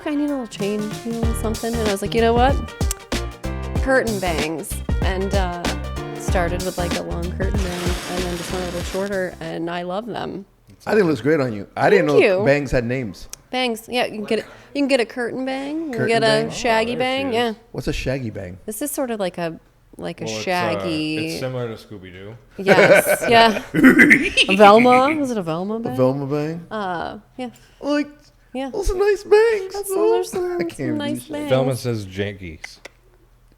I need a little change, you know, something. And I was like, you know what? Curtain bangs. And started with like a long curtain bang and then just went a little shorter. And I love them. I think it looks great on you. I didn't know bangs had names. Bangs. Yeah, you can get a curtain bang. You can Curtain get bang? a shaggy bang. Yeah. What's a shaggy bang? This is sort of like a shaggy. It's similar to Scooby-Doo. Yes. Yeah. A Velma. Was it a Velma bang? A Velma bang? Yeah. Like, Yeah. those are nice bangs. Those are some nice bangs. Velma says jankies.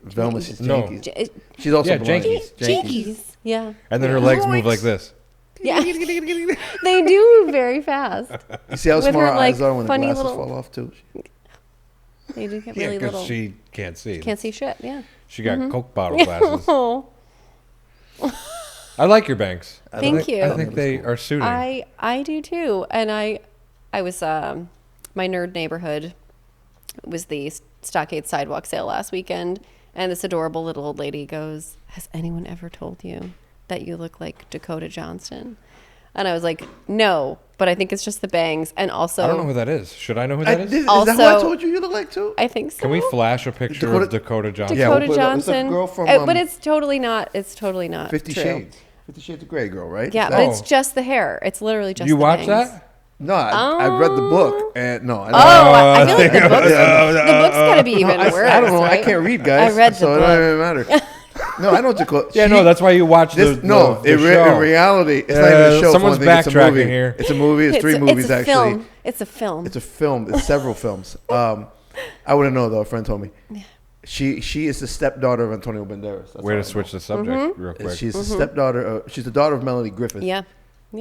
Velma says No. jankies. She's also blonde. Jankies. Yeah. And then her legs move like this. Yeah. They do move very fast. You see how With small her, her like, eyes are when the funny glasses little- fall off, too? They do get Yeah, really because little. she can't see. Can't see shit. Yeah. She got Coke bottle glasses. Oh, I like your bangs. thank you. I think they are suiting. I do too. And I was my nerd neighborhood was the Stockade sidewalk sale last weekend, and this adorable little old lady goes, "Has anyone ever told you that you look like Dakota Johnson?" And I was like, "No, but I think it's just the bangs." And also, I don't know who that is. Should I know who that is? Is Also- that who I told you look like, too? I think so. Can we flash a picture of Dakota Johnson? Yeah, Dakota we'll put it up. It's a Johnson? girl from, But it's totally not. It's totally not 50 true. Shades. 50 Shades of Grey girl, right? Yeah, Is but that- it's just the hair. It's literally just You the watch bangs. that? No, I read the book, and no. Oh, I feel like the book's got to be even worse. I don't know. Right? I can't read, guys. I read the so book. it don't even matter. No, I know Dakota. Yeah, no, that's why you watch the show. In reality, it's not even a show. Someone's for one thing, it's a backtracking movie. here. It's a movie. It's three movies, a actually. Film. It's a film. It's a film. It's several films. I wouldn't know, though. A friend told me. She is the stepdaughter of Antonio Banderas. That's Way all to I switch know. the subject real quick. She's the stepdaughter. She's the daughter of Melanie Griffith. Yeah.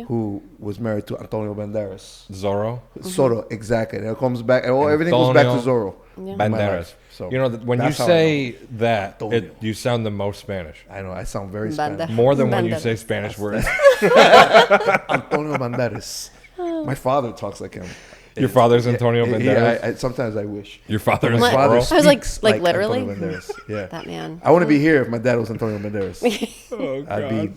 Who was married to Antonio Banderas. Zorro. Zorro, exactly. And it comes back, and everything goes back to Zorro. Yeah. Banderas. So you know, when you that's how I say that, Antonio. you sound the most Spanish. I know. I sound very Banda- Spanish. More than when you Banderas. say Spanish words. Antonio Banderas. My father talks like him. Your father's Antonio Banderas? Yeah, sometimes I wish. Your father is My father Zorro? I was like, speaks like literally? Antonio Banderas. Yeah. That man. I wouldn't be here if my dad was Antonio Banderas. Oh, I'd be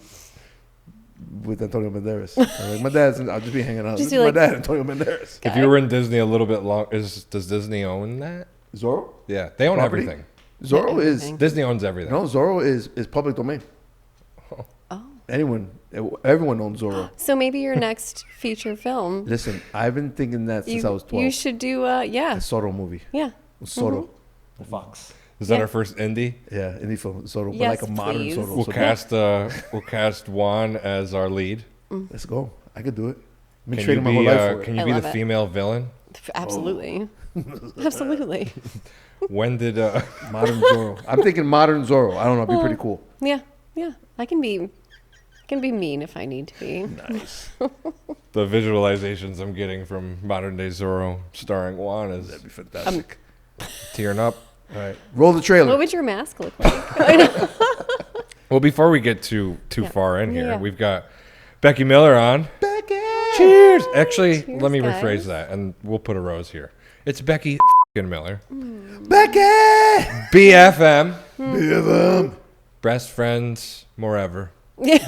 with Antonio Banderas. Like, my dad's. I'll just be hanging out. Just This be is my like- dad, Antonio Banderas. If you were in Disney a little bit long, does Disney own that? Zorro? Yeah, they own Property? everything. Zorro is Everything. Disney owns everything. no. Zorro is public domain. Oh. Everyone owns Zorro. So maybe your next feature film. Listen, I've been thinking that since I was 12. You should do. Yeah. A Zorro movie. Yeah. Zorro. The Fox. Is that Yeah. our first indie? Yeah, indie film Zorro, but Yes, like a modern please. Zorro. We'll cast Juan as our lead. Let's go. I could do it. I've been Can you training my be, whole life for can it. you I be the love it. female villain? Absolutely. Absolutely. When did Modern Zorro. I'm thinking modern Zorro. I don't know. It'd be pretty cool. Yeah. Yeah. I can be mean if I need to be. Nice. the visualizations I'm getting from modern day Zorro starring Juan is That'd be fantastic. tearing up. All right. Roll the trailer. What would your mask look like? I know. Well, before we get too Yeah. far in here, Yeah. we've got Becky Miller on. Becky. Cheers! Actually, Cheers, let me guys. rephrase that, and we'll put a rose here. It's Becky Miller. Becky. BFM. BFM. Best friends, morever.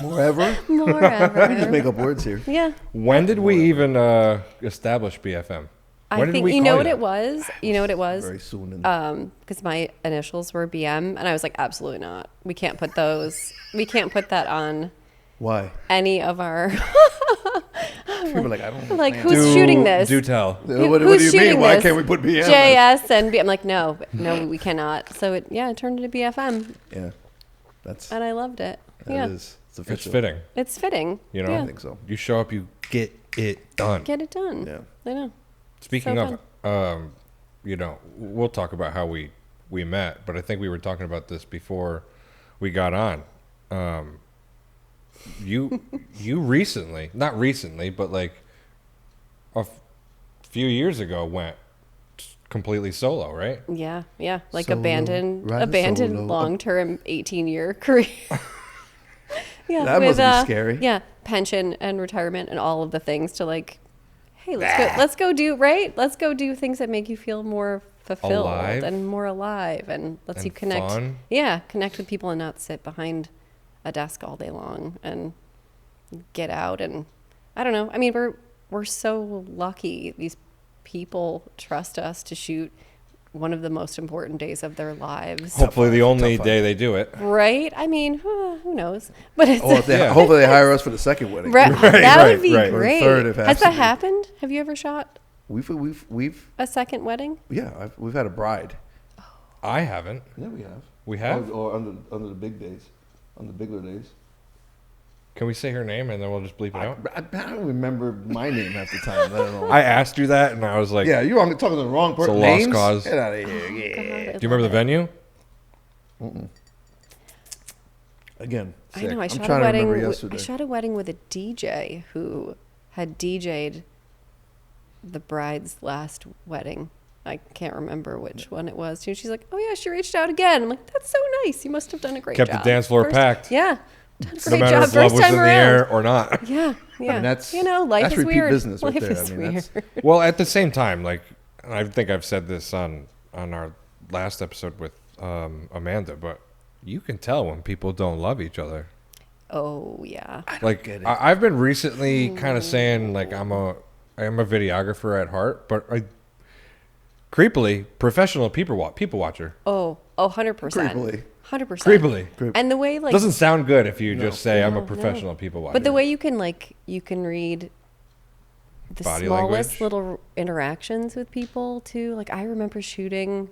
Moreover. Moreover. We just make up words here. Yeah. When did we even establish BFM? I When did think we you call know you what that? it was. You know what it was. Very soon. Because my initials were BM, and I was like, absolutely not. We can't put those. We can't put that on Why? any of our. People are like, I don't know. Like, who's shooting this? Do tell. What do Who's you shooting mean? Why this? can't we put BM? JS and B. I'm like, no, we cannot. So it turned into BFM, Yeah. That's. and I loved it. That Yeah, is. It's It's official. fitting. it's fitting. You know, Yeah. I think so. you show up, you get it done. Get it done. Yeah. I know. Speaking So of, you know, we'll talk about how we met, but I think we were talking about this before we got on. You recently, not recently, but like few years ago went completely solo, right? Yeah, like Solo, abandoned riding solo. long-term 18-year career. Yeah, That must be scary. Yeah, pension and retirement and all of the things to like, hey, let's go do things that make you feel more fulfilled Alive? and more alive, and lets And you connect. fun? Yeah, connect with people and not sit behind a desk all day long and get out. And I don't know. I mean, we're so lucky. These people trust us to shoot one of the most important days of their lives. Hopefully the only day they do it. Right? I mean, who knows? But it's Hopefully they hire us for the second wedding. that would be right. great. Or third if it has has to that be. happened? Have you ever shot We've a second wedding? we've had a bride. I haven't. Yeah, we have. We have? Or under the big days, on the bigger days. Can we say her name and then we'll just bleep it out? I don't remember my name half the time. I don't know. I asked you that and I was like, Yeah, you're talking to the wrong person. It's a lost Names? cause. Get out of here. God, Yeah. do you remember the venue? Again, I know. I I'm shot a trying to wedding. remember yesterday. I shot a wedding with a DJ who had DJ'd the bride's last wedding. I can't remember which one it was. She's like, "Oh yeah, she reached out again." I'm like, "That's so nice. You must have done a great Kept job." the dance floor packed. Yeah, done a No great matter job if love first was time in the around. air or not. Yeah, yeah. mean, that's- life that's is repeat weird. business right Life there. is I mean, weird. that's- Well, at the same time, like, and I think I've said this on our last episode with Amanda, but you can tell when people don't love each other. Oh yeah. Like, get it. I've been recently kind of saying, like, I am a videographer at heart, but creepily professional people watcher. Oh, 100%. Creepily. 100%. Creepily. And the way like Doesn't sound good if you just say I'm a No, professional no. people watcher. But the way you can read the Body smallest language. little interactions with people too. Like I remember shooting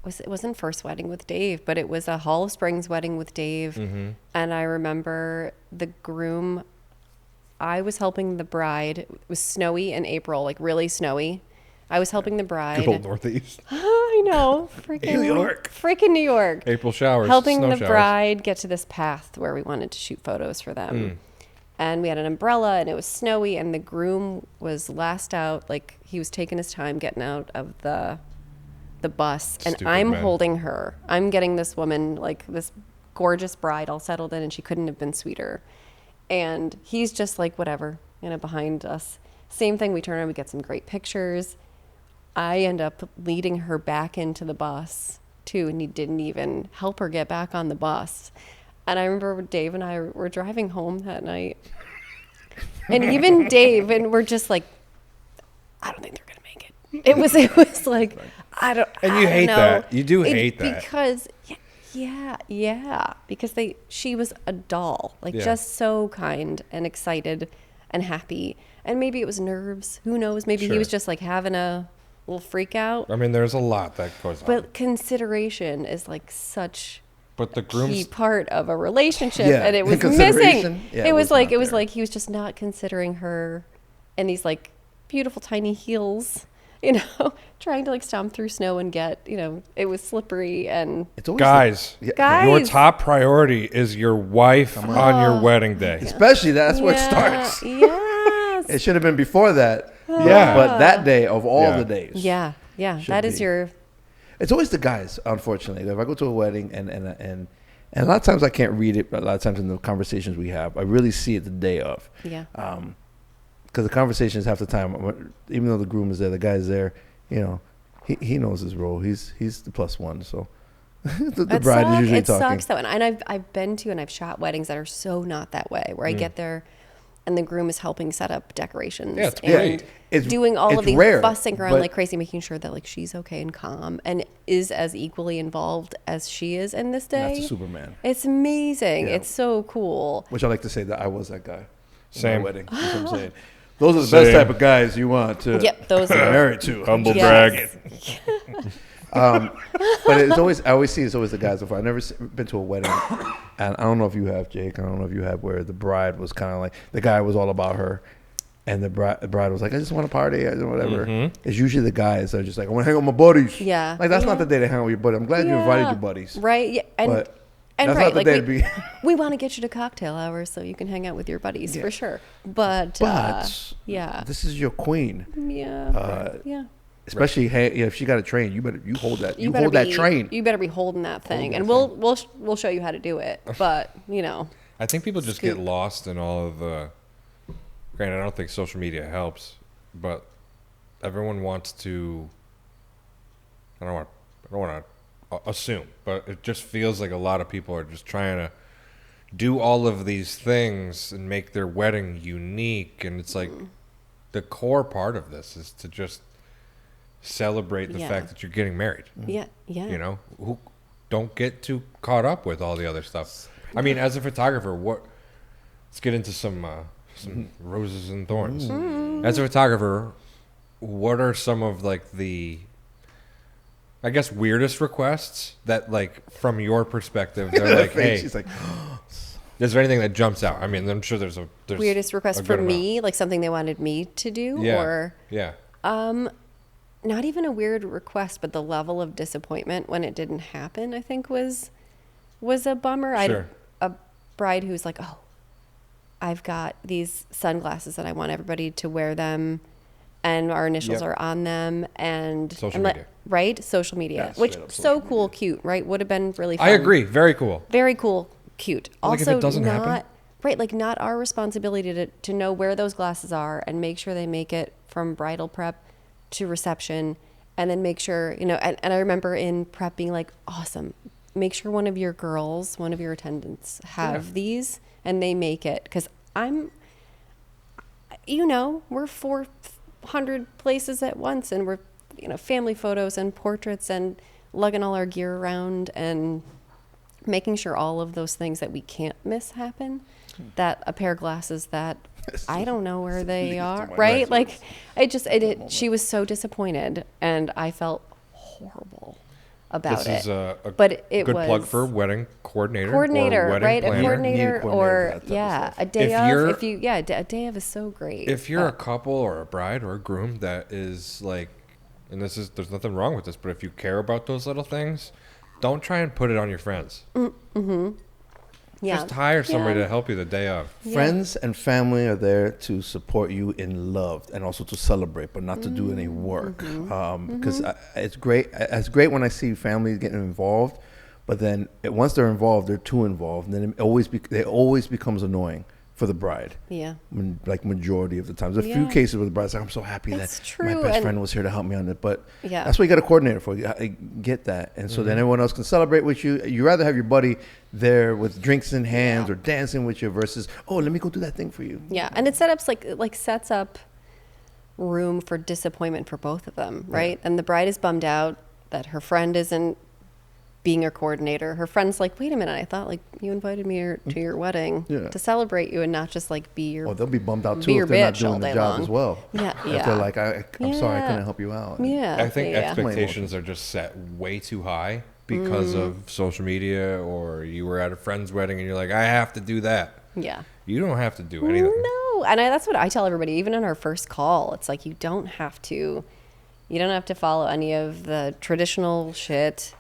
it wasn't first wedding with Dave, but it was a Hall of Springs wedding with Dave. Mm-hmm. And I remember the groom, I was helping the bride. It was snowy in April, like really snowy. I was helping the bride. Good old Northeast. I know. Freaking New York. Freaking New York. April showers. Helping snow the showers. bride get to this path where we wanted to shoot photos for them. And we had an umbrella and it was snowy and the groom was last out. Like he was taking his time getting out of the bus. And Stupid I'm men. holding her. I'm getting this woman, like this gorgeous bride all settled in and she couldn't have been sweeter. And he's just like, whatever, behind us. Same thing. We turn around, we get some great pictures. I end up leading her back into the bus too, and he didn't even help her get back on the bus. And I remember Dave and I were driving home that night, and even Dave, and we're just like, I don't think they're gonna make it. It was like, I don't. And I you don't hate know. that. You do hate that. Because yeah, because she was a doll, like Yeah. just so kind and excited and happy, and maybe it was nerves. Who knows? Maybe he Sure. was just like having a little freak out. I mean, there's a lot that goes on. But consideration is like such But the key groom's part of a relationship, Yeah, and it was consideration, missing. yeah, it was like not it was there. like he was just not considering her in these like beautiful tiny heels, trying to like stomp through snow and get, it was slippery and It's always guys. Guys. Your top priority is your wife on your wedding day. especially that's where it starts. Yes. It should have been before that. Yeah. But that day of all Yeah. the days. yeah. Should That is be. your It's always the guys, unfortunately. If I go to a wedding and a lot of times I can't read it, but a lot of times in the conversations we have, I really see it the day of. yeah. Because the conversations half the time, even though the groom is there, the guy's there, he knows his role. He's the plus one. So the bride is usually it talking. sucks though, and I've been to and I've shot weddings that are so not that way, where I get there and the groom is helping set up decorations Yeah, it's and great. It's- doing all it's of these rare, fussing around but- like crazy, making sure that like she's okay and calm and is as equally involved as she is in this day. That's a Superman. It's amazing. Yeah. It's so cool. Which I like to say that I was that guy. In Same. my wedding. That's what I'm saying. Those are the Same. best type of guys you want to Yep, those be are married to. Humble Yes. brag. But it's always, I always see it's always the guys before. I've never been to a wedding, and I don't know if you have, Jake. I don't know if you have, where the bride was kind of like, the guy was all about her, and the bride was like, I just want to party, I just whatever. It's usually the guys that are just like, I want to hang out with my buddies. Yeah. Like that's Yeah. not the day to hang out with your buddy. I'm glad you invited Yeah. your buddies. Right. Yeah. And But and that's right, not the like day we, to be. we want to get you to cocktail hours so you can hang out with your buddies Yeah. for sure. But yeah. This is your queen. Yeah. Yeah. Especially if she got a train, you hold that. You better hold that be- train. You better be holding that thing, that and we'll show you how to do it. But I think people just Scoop. get lost in all of the. Granted, I don't think social media helps, but everyone wants to. I don't want to assume, but it just feels like a lot of people are just trying to do all of these things and make their wedding unique, and it's like, the core part of this is to just celebrate the fact that you're getting married. Yeah. You know, don't get too caught up with all the other stuff. I mean, as a photographer, let's get into some roses and thorns. As a photographer, what are some of like the, I guess, weirdest requests that, like, from your perspective, they're like, hey, she's like, is there anything that jumps out? I mean, I'm sure there's weirdest request for me, like something they wanted me to do, or not even a weird request, but the level of disappointment when it didn't happen, I think was a bummer. Sure. I had a bride who's like, oh, I've got these sunglasses and I want everybody to wear them, and our initials are on them, and social media. Right? Social media, which so cool, cute, right? Would have been really fun. I agree. Very cool. Very cool, cute. Like, also, if it doesn't happen? Right, like not our responsibility to know where those glasses are and make sure they make it from bridal prep to reception, and then make sure, you know, and I remember in prep being like, awesome, make sure one of your attendants have these and they make it, because we're 400 places at once, and we're, family photos and portraits and lugging all our gear around and making sure all of those things that we can't miss happen. That a pair of glasses that I don't know where they are, right? Like, she was so disappointed, and I felt horrible about it. This is a but good plug for wedding coordinator, or wedding right? planner. A coordinator, or a day of. A day of is so great. If you're a couple or a bride or a groom that is like, and there's nothing wrong with this, but if you care about those little things, don't try and put it on your friends. Mm-hmm. Yeah. Just hire somebody to help you the day of. Friends and family are there to support you in love and also to celebrate, but not to do any work. Because it's great. It's great when I see families getting involved, but then once they're involved, they're too involved, and then it always becomes annoying for the bride. Yeah. Like majority of the times. There's a few cases where the bride's like, I'm so happy that my best friend was here to help me on it. But that's what you got a coordinator for. I get that. And so then everyone else can celebrate with you. You rather have your buddy there with drinks in hands or dancing with you versus, oh, let me go do that thing for you. Yeah. And it sets up room for disappointment for both of them, right? And the bride is bummed out that her friend isn't being a coordinator. Her friend's like, wait a minute, I thought like you invited me to your wedding to celebrate you and not just like be your. Oh, they'll be bummed out too if they're not doing the job as well. Yeah, if they're like, I'm sorry, I couldn't help you out. Yeah, I think expectations are just set way too high because of social media, or you were at a friend's wedding and you're like, I have to do that. Yeah. You don't have to do anything. No, and that's what I tell everybody, even in our first call. It's like you don't have to follow any of the traditional shit.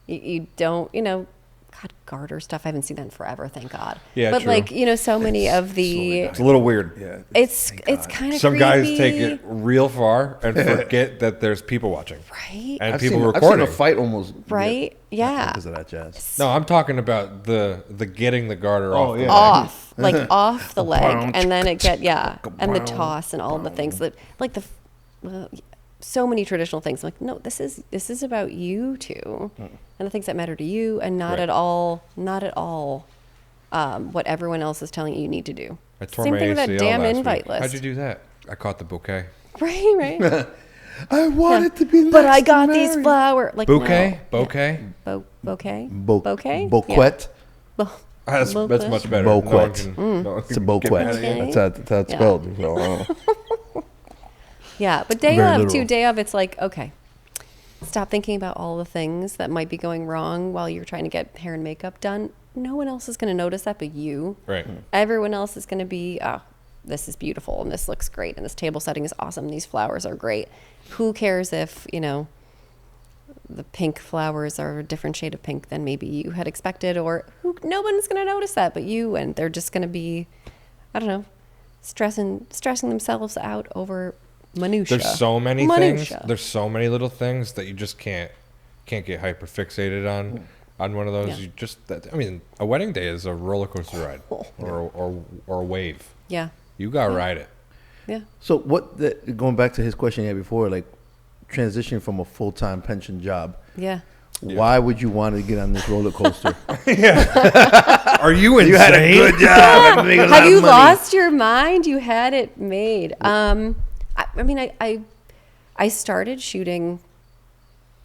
You don't, God, garter stuff. I haven't seen that in forever, thank God. Yeah, but true. like, so many of the. It's a little weird. Yeah, it's kind of. Some creepy. guys take it real far and forget that there's people watching. Right. And people recording. I've seen a fight almost. Right. Yeah. Because of that jazz. No, I'm talking about the getting the garter off. Yeah. Off, like off the leg, and then it and the toss and all the things that like so many traditional things. I'm like, no, this is about you two and the things that matter to you, and not at all what everyone else is telling you need to do. Same thing with that damn invite list. How'd you do that? I caught the bouquet. Right. I wanted to be next but I got to these Mary. flowers. Like, bouquet? No. Bouquet? Bouquet? Bouquet? Yeah. That's much better. Bouquet. It's a bouquet. That's how it's spelled. So, yeah, but day of, it's like, okay, stop thinking about all the things that might be going wrong while you're trying to get hair and makeup done. No one else is going to notice that but you. Right. Everyone else is going to be, this is beautiful and this looks great and this table setting is awesome. These flowers are great. Who cares if, the pink flowers are a different shade of pink than maybe you had expected, or no one's going to notice that but you, and they're just going to be, I don't know, stressing themselves out over minutia. There's so many things. There's so many little things that you just can't get hyper fixated on one of those. Yeah. A wedding day is a roller coaster ride or a wave. Yeah. You gotta ride it. Yeah. So going back to his question he had before, like transitioning from a full-time pension job. Yeah. Why would you want to get on this roller coaster? Are you insane? You had a good job. Have you lost your mind? You had it made. I mean, I started shooting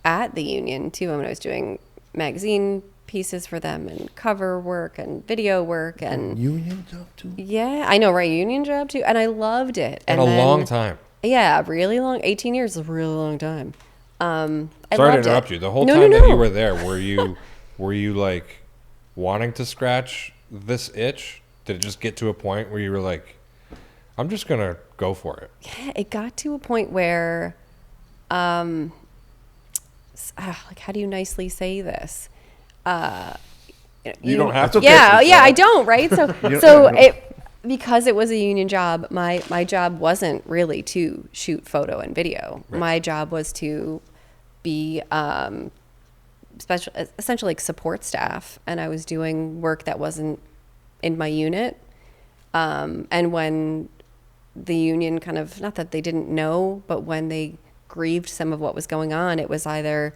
at the union too. When I was doing magazine pieces for them and cover work and video work and union job too. Yeah, I know, right? Union job too, and I loved it. And a long time. Yeah, really long. 18 years is a really long time. I Sorry to loved interrupt it. you. The whole No, time no, that no. you were there, were you like wanting to scratch this itch? Did it just get to a point where you were like, I'm just gonna go for it? Yeah, it got to a point where, like, how do you nicely say this? You don't have to. Yeah, fix it, yeah, so- I don't, right? So because it was a union job, my job wasn't really to shoot photo and video. Right. My job was to be essentially like support staff, and I was doing work that wasn't in my unit. And when the union kind of, not that they didn't know, but when they grieved some of what was going on, it was either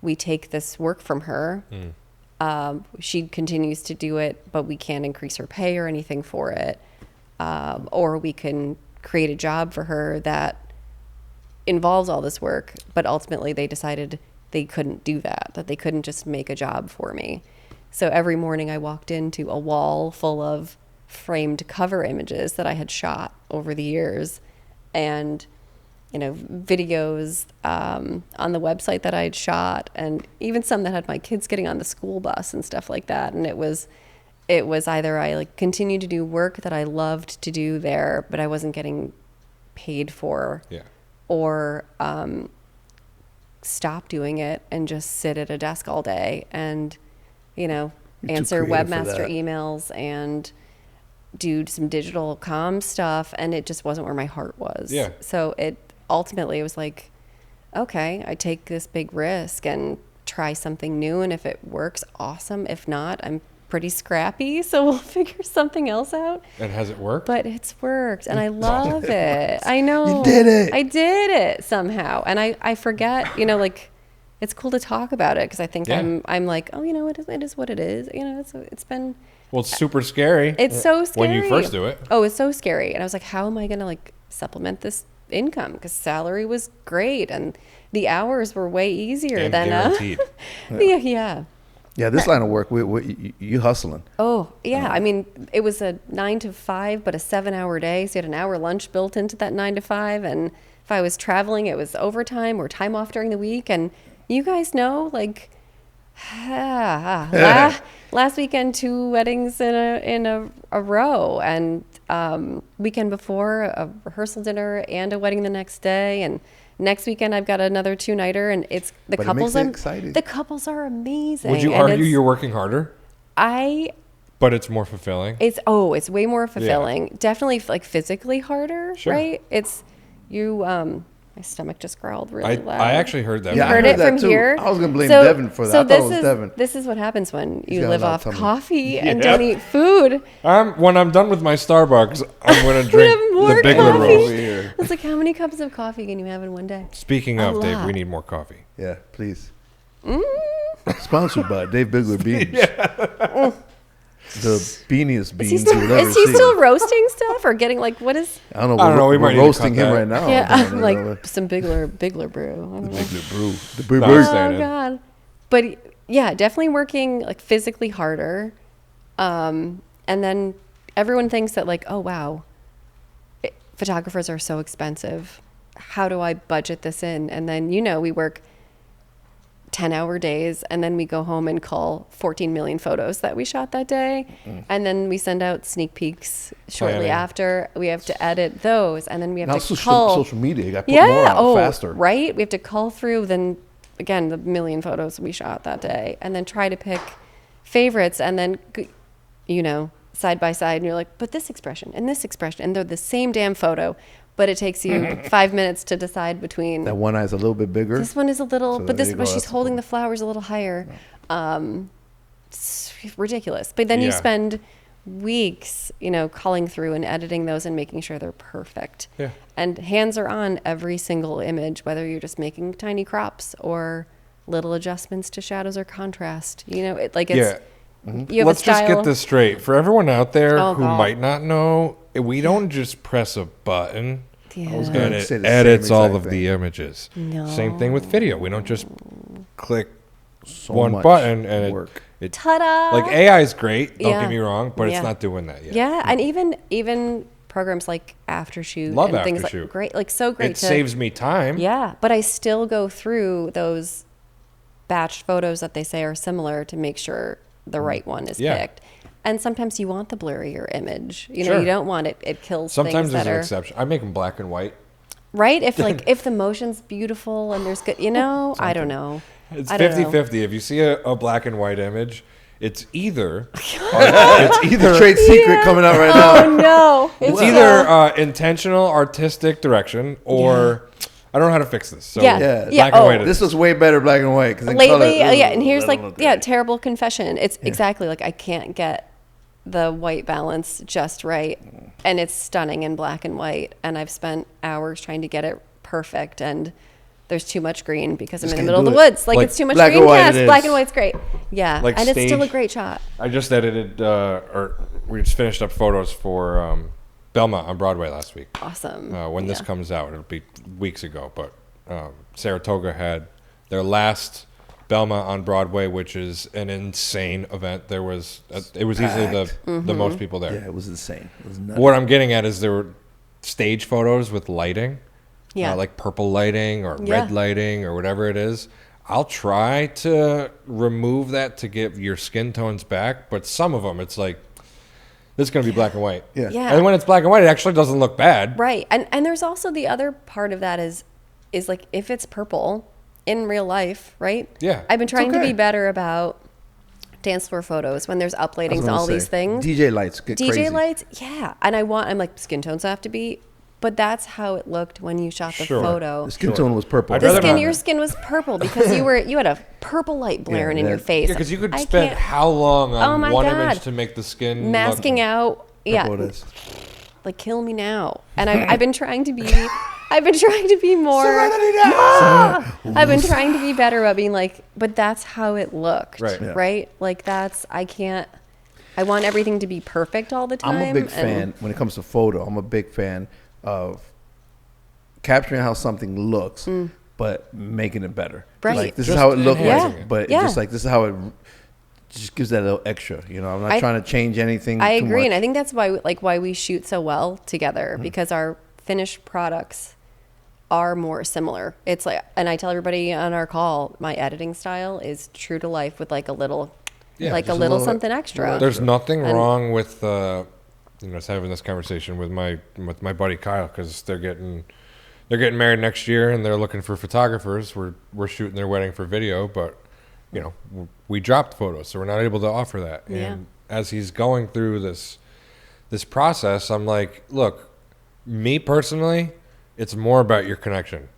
we take this work from her, she continues to do it, but we can't increase her pay or anything for it, or we can create a job for her that involves all this work. But ultimately they decided they couldn't do that they couldn't just make a job for me. So every morning I walked into a wall full of framed cover images that I had shot over the years, and videos on the website that I had shot, and even some that had my kids getting on the school bus and stuff like that. And it was either I like continued to do work that I loved to do there, but I wasn't getting paid for, or stop doing it and just sit at a desk all day and answer webmaster emails and do some digital comm stuff, and it just wasn't where my heart was. Yeah. So it was like, okay, I take this big risk and try something new, and if it works, awesome. If not, I'm pretty scrappy, so we'll figure something else out. And has it worked? But it's worked, and I love it. I know. You did it. I did it somehow, and I forget, like, it's cool to talk about it because I think I'm like, oh, it is what it is. It's been. Well, it's super scary. It's so scary. When you first do it. Oh, it's so scary. And I was like, how am I going to like supplement this income? Because salary was great and the hours were way easier And than guaranteed. yeah. Yeah, this line of work, you hustling. Oh, yeah. I mean, it was a 9 to 5, but a 7-hour day. So you had an hour lunch built into that 9 to 5. And if I was traveling, it was overtime or time off during the week. And you guys know, like, last weekend, 2 weddings in a row, and weekend before a rehearsal dinner and a wedding the next day, and next weekend I've got another 2-nighter, and it's But it makes it exciting. The couples are amazing. Would you and argue you're working harder? But it's more fulfilling. It's way more fulfilling. Definitely like physically harder, Sure. right? It's you. My stomach just growled really loud. I actually heard that. Yeah, I heard heard it that from too. here. I was gonna blame Devin for that. I thought it was Devin. This is what happens when He's you got live a lot off of tummy. coffee and Yep. don't eat food. When I'm done with my Starbucks, I'm going to We drink have more the Bigler coffee. Rose. Over here. It's like, how many cups of coffee can you have in one day? Speaking A of, Dave, lot. we need more coffee. Yeah, please. Sponsored by Dave Bigler Beans. The beaniest beans you'll ever Is he see. still roasting stuff or getting like, what is? I don't know. I don't know, we We're might need to roasting cut him that. right now. Yeah, I don't know. like some Bigler brew. I don't know. Bigler brew. The brew. No, brew. I'm saying Oh it. God. But yeah, definitely working like physically harder. And then everyone thinks that like, oh wow, photographers are so expensive. How do I budget this in? And then, we work 10-hour days, and then we go home and call 14 million photos that we shot that day. And then we send out sneak peeks shortly Planning. after. We have to edit those, and then we have Now to social, cull. social media, you got to put more out faster. Right? We have to cull through then again the million photos we shot that day, and then try to pick favorites, and then side by side, and you're like, but this expression and they're the same damn photo, but it takes you 5 minutes to decide between. That one eye's a little bit bigger. This one is a little, So but there you go, she's that's the holding point. the flowers a little higher. It's ridiculous. But then you Yeah. spend weeks, culling through and editing those and making sure they're perfect. Yeah. And hands are on every single image, whether you're just making tiny crops or little adjustments to shadows or contrast. You have Let's a style. just get this straight. For everyone out there Oh, who God. might not know, we don't just press a button. Yeah. I was And going to it say the edits same all exact of thing. the images. No. Same thing with video. We don't just click So one much button and work. it Ta-da! like AI is great. Don't Yeah. get me wrong, but Yeah. it's not doing that yet. Yeah, and even programs like Aftershoot Love and things Aftershoot. like great, like so great. It saves me time. Yeah, but I still go through those batch photos that they say are similar to make sure the right one is Yeah. picked. And sometimes you want the blurrier image. You know, Sure. you don't want it. It kills Sometimes things there's that an are exception. I make them black and white. right. If the motion's beautiful and there's good, you know, I don't know. It's I don't know. 50-50. If you see a black and white image, it's either Trade secret coming out right now. Oh no! it's either intentional artistic direction or I don't know how to fix this. So Yeah. Yeah. black and white. This was way better black and white. Cause in lately, color, yeah, and here's that like, don't look yeah, great. terrible confession. It's exactly like I can't get the white balance just right, and it's stunning in black and white. And I've spent hours trying to get it perfect, and there's too much green because I'm Just in the can't middle of the do it. woods. Like, Like it's too much black and green white cast. it Black is. and white's great. Yeah, Like and it's still a stage- great shot. I just edited, or we just finished up photos for Belmont on Broadway last week. Awesome. When this Yeah. comes out, it'll be weeks ago. But Saratoga had their last Belmont on Broadway, which is an insane event. There was it was easily the Mm-hmm. most people there. Yeah, it was insane. It was nuts. What I'm getting at is there were stage photos with lighting, Yeah. like purple lighting or Yeah. red lighting or whatever it is. I'll try to remove that to get your skin tones back, but some of them, it's like, this is going to be black and white. Yeah. Yeah. And when it's black and white, it actually doesn't look bad. Right. And there's also the other part of that is like if it's purple in real life, right? Yeah. I've been trying to okay. be better about dance floor photos when there's I was uplightings and gonna all say, these things. DJ lights get DJ crazy. lights, yeah. And I'm like skin tones have to be, but that's how it looked when you shot the Sure. photo. The skin tone was purple. I'd The rather skin, not. your skin was purple because you had a purple light blaring in your that- face. Yeah, because you could I spend can't- how long Oh on my one God. image to make the skin masking look, out. Yeah, Purple it is. like kill me now. And I've been trying to be more. I've been trying to be better about being like, but that's how it looked, Right. Yeah. right? Like I want everything to be perfect all the time. I'm a big and- fan when it comes to photo. I'm a big fan of capturing how something looks, but making it better. Right. Like this Just is how it looked enhancing like, it. but Yeah. just like this is how it just gives that little extra. You know, I'm not I- trying to change anything. I too agree, and much. I think that's why we shoot so well together because our finished products are more similar. It's like, and I tell everybody on our call, my editing style is true to life with like a little, Yeah, like a just a little little- something extra. There's nothing And- wrong with I was having this conversation with my buddy Kyle because they're getting married next year and they're looking for photographers. We're shooting their wedding for video, but we dropped photos, so we're not able to offer that. Yeah. And as he's going through this process, I'm like, look, me personally, it's more about your connection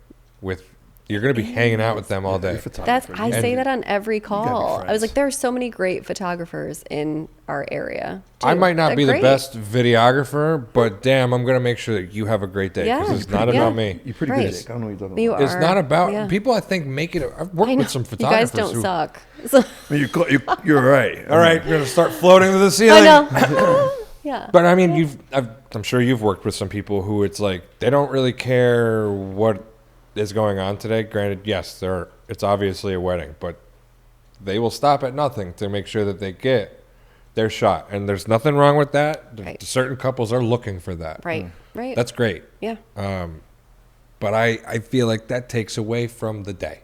with. You're going to be hanging out with them all day. You're a photographer. I say that on every gotta be call. I was friends. like, there are so many great photographers in our area. I too. might not They're be great. the best videographer, but damn, I'm going to make sure that you have a great day because Yeah. it's not Yeah. about me. You're pretty Right. good at it. I don't know what you're talking You about. It's are. not about Yeah. people. I think make it. I've worked I know. with some You photographers. guys don't who, suck. So, You're right. All right, you're gonna start floating to the I ceiling. know. Yeah. But I mean, I'm sure you've worked with some people who it's like they don't really care what is going on today. Granted, yes, it's obviously a wedding, but they will stop at nothing to make sure that they get their shot, and there's nothing wrong with that. Right. Certain couples are looking for that. Right. Right. That's great. yeah. But I feel like that takes away from the day.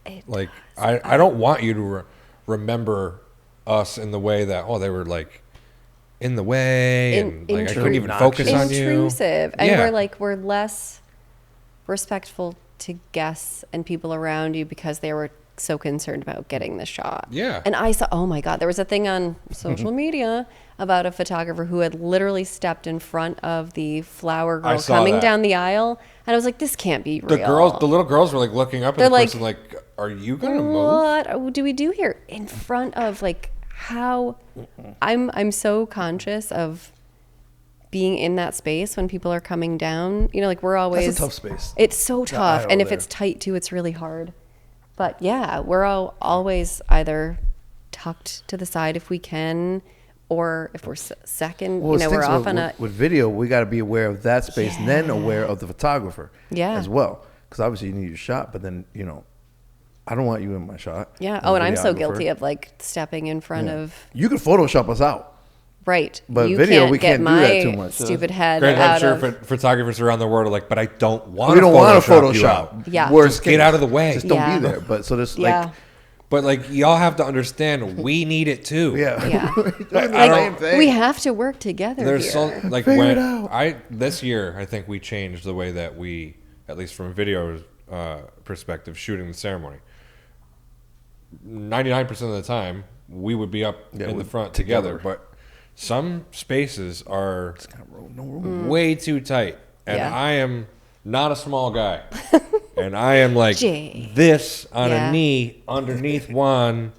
It Like I don't want you to remember us in the way that they were like in the way and like I couldn't even focus on you. Intrusive, and Yeah. we're less respectful to guests and people around you because they were so concerned about getting the shot. Yeah. And I saw, oh my God, there was a thing on social media about a photographer who had literally stepped in front of the flower I girl saw coming that. down the aisle, and I was like, this can't be The real. little girls were like looking up at They're the like, person like, "Are you gonna move?" what do we do here in front of like how I'm so conscious of being in that space when people are coming down, like we're always That's a tough space. It's so tough, and aisle if there. it's tight too, it's really hard. But yeah, we're always either tucked to the side if we can, or if we're second, Well, we're off on a. with video, we got to be aware of that space, and then aware of the photographer, as well. Because obviously you need your shot, but then I don't want you in my shot. Yeah. Oh, and I'm so guilty of like stepping in front of. You can Photoshop us out. Right. But you video, can't we can't get do that my too much. stupid head Granted, out I'm sure of. photographers around the world are like, but I don't want. We don't want to you out. Photoshop. Yeah. Worst Just get case. out of the way. Just don't be there. But so there's like. But like y'all have to understand, we need it too. Yeah. Yeah. Same thing. We have to work together. There's here. so like Figure it when out. this year I think we changed the way that we, at least from a video perspective, shooting the ceremony. 99% of the time we would be up in the front together, but some spaces are way too tight, and I am not a small guy, and I am like this on a knee underneath Juan.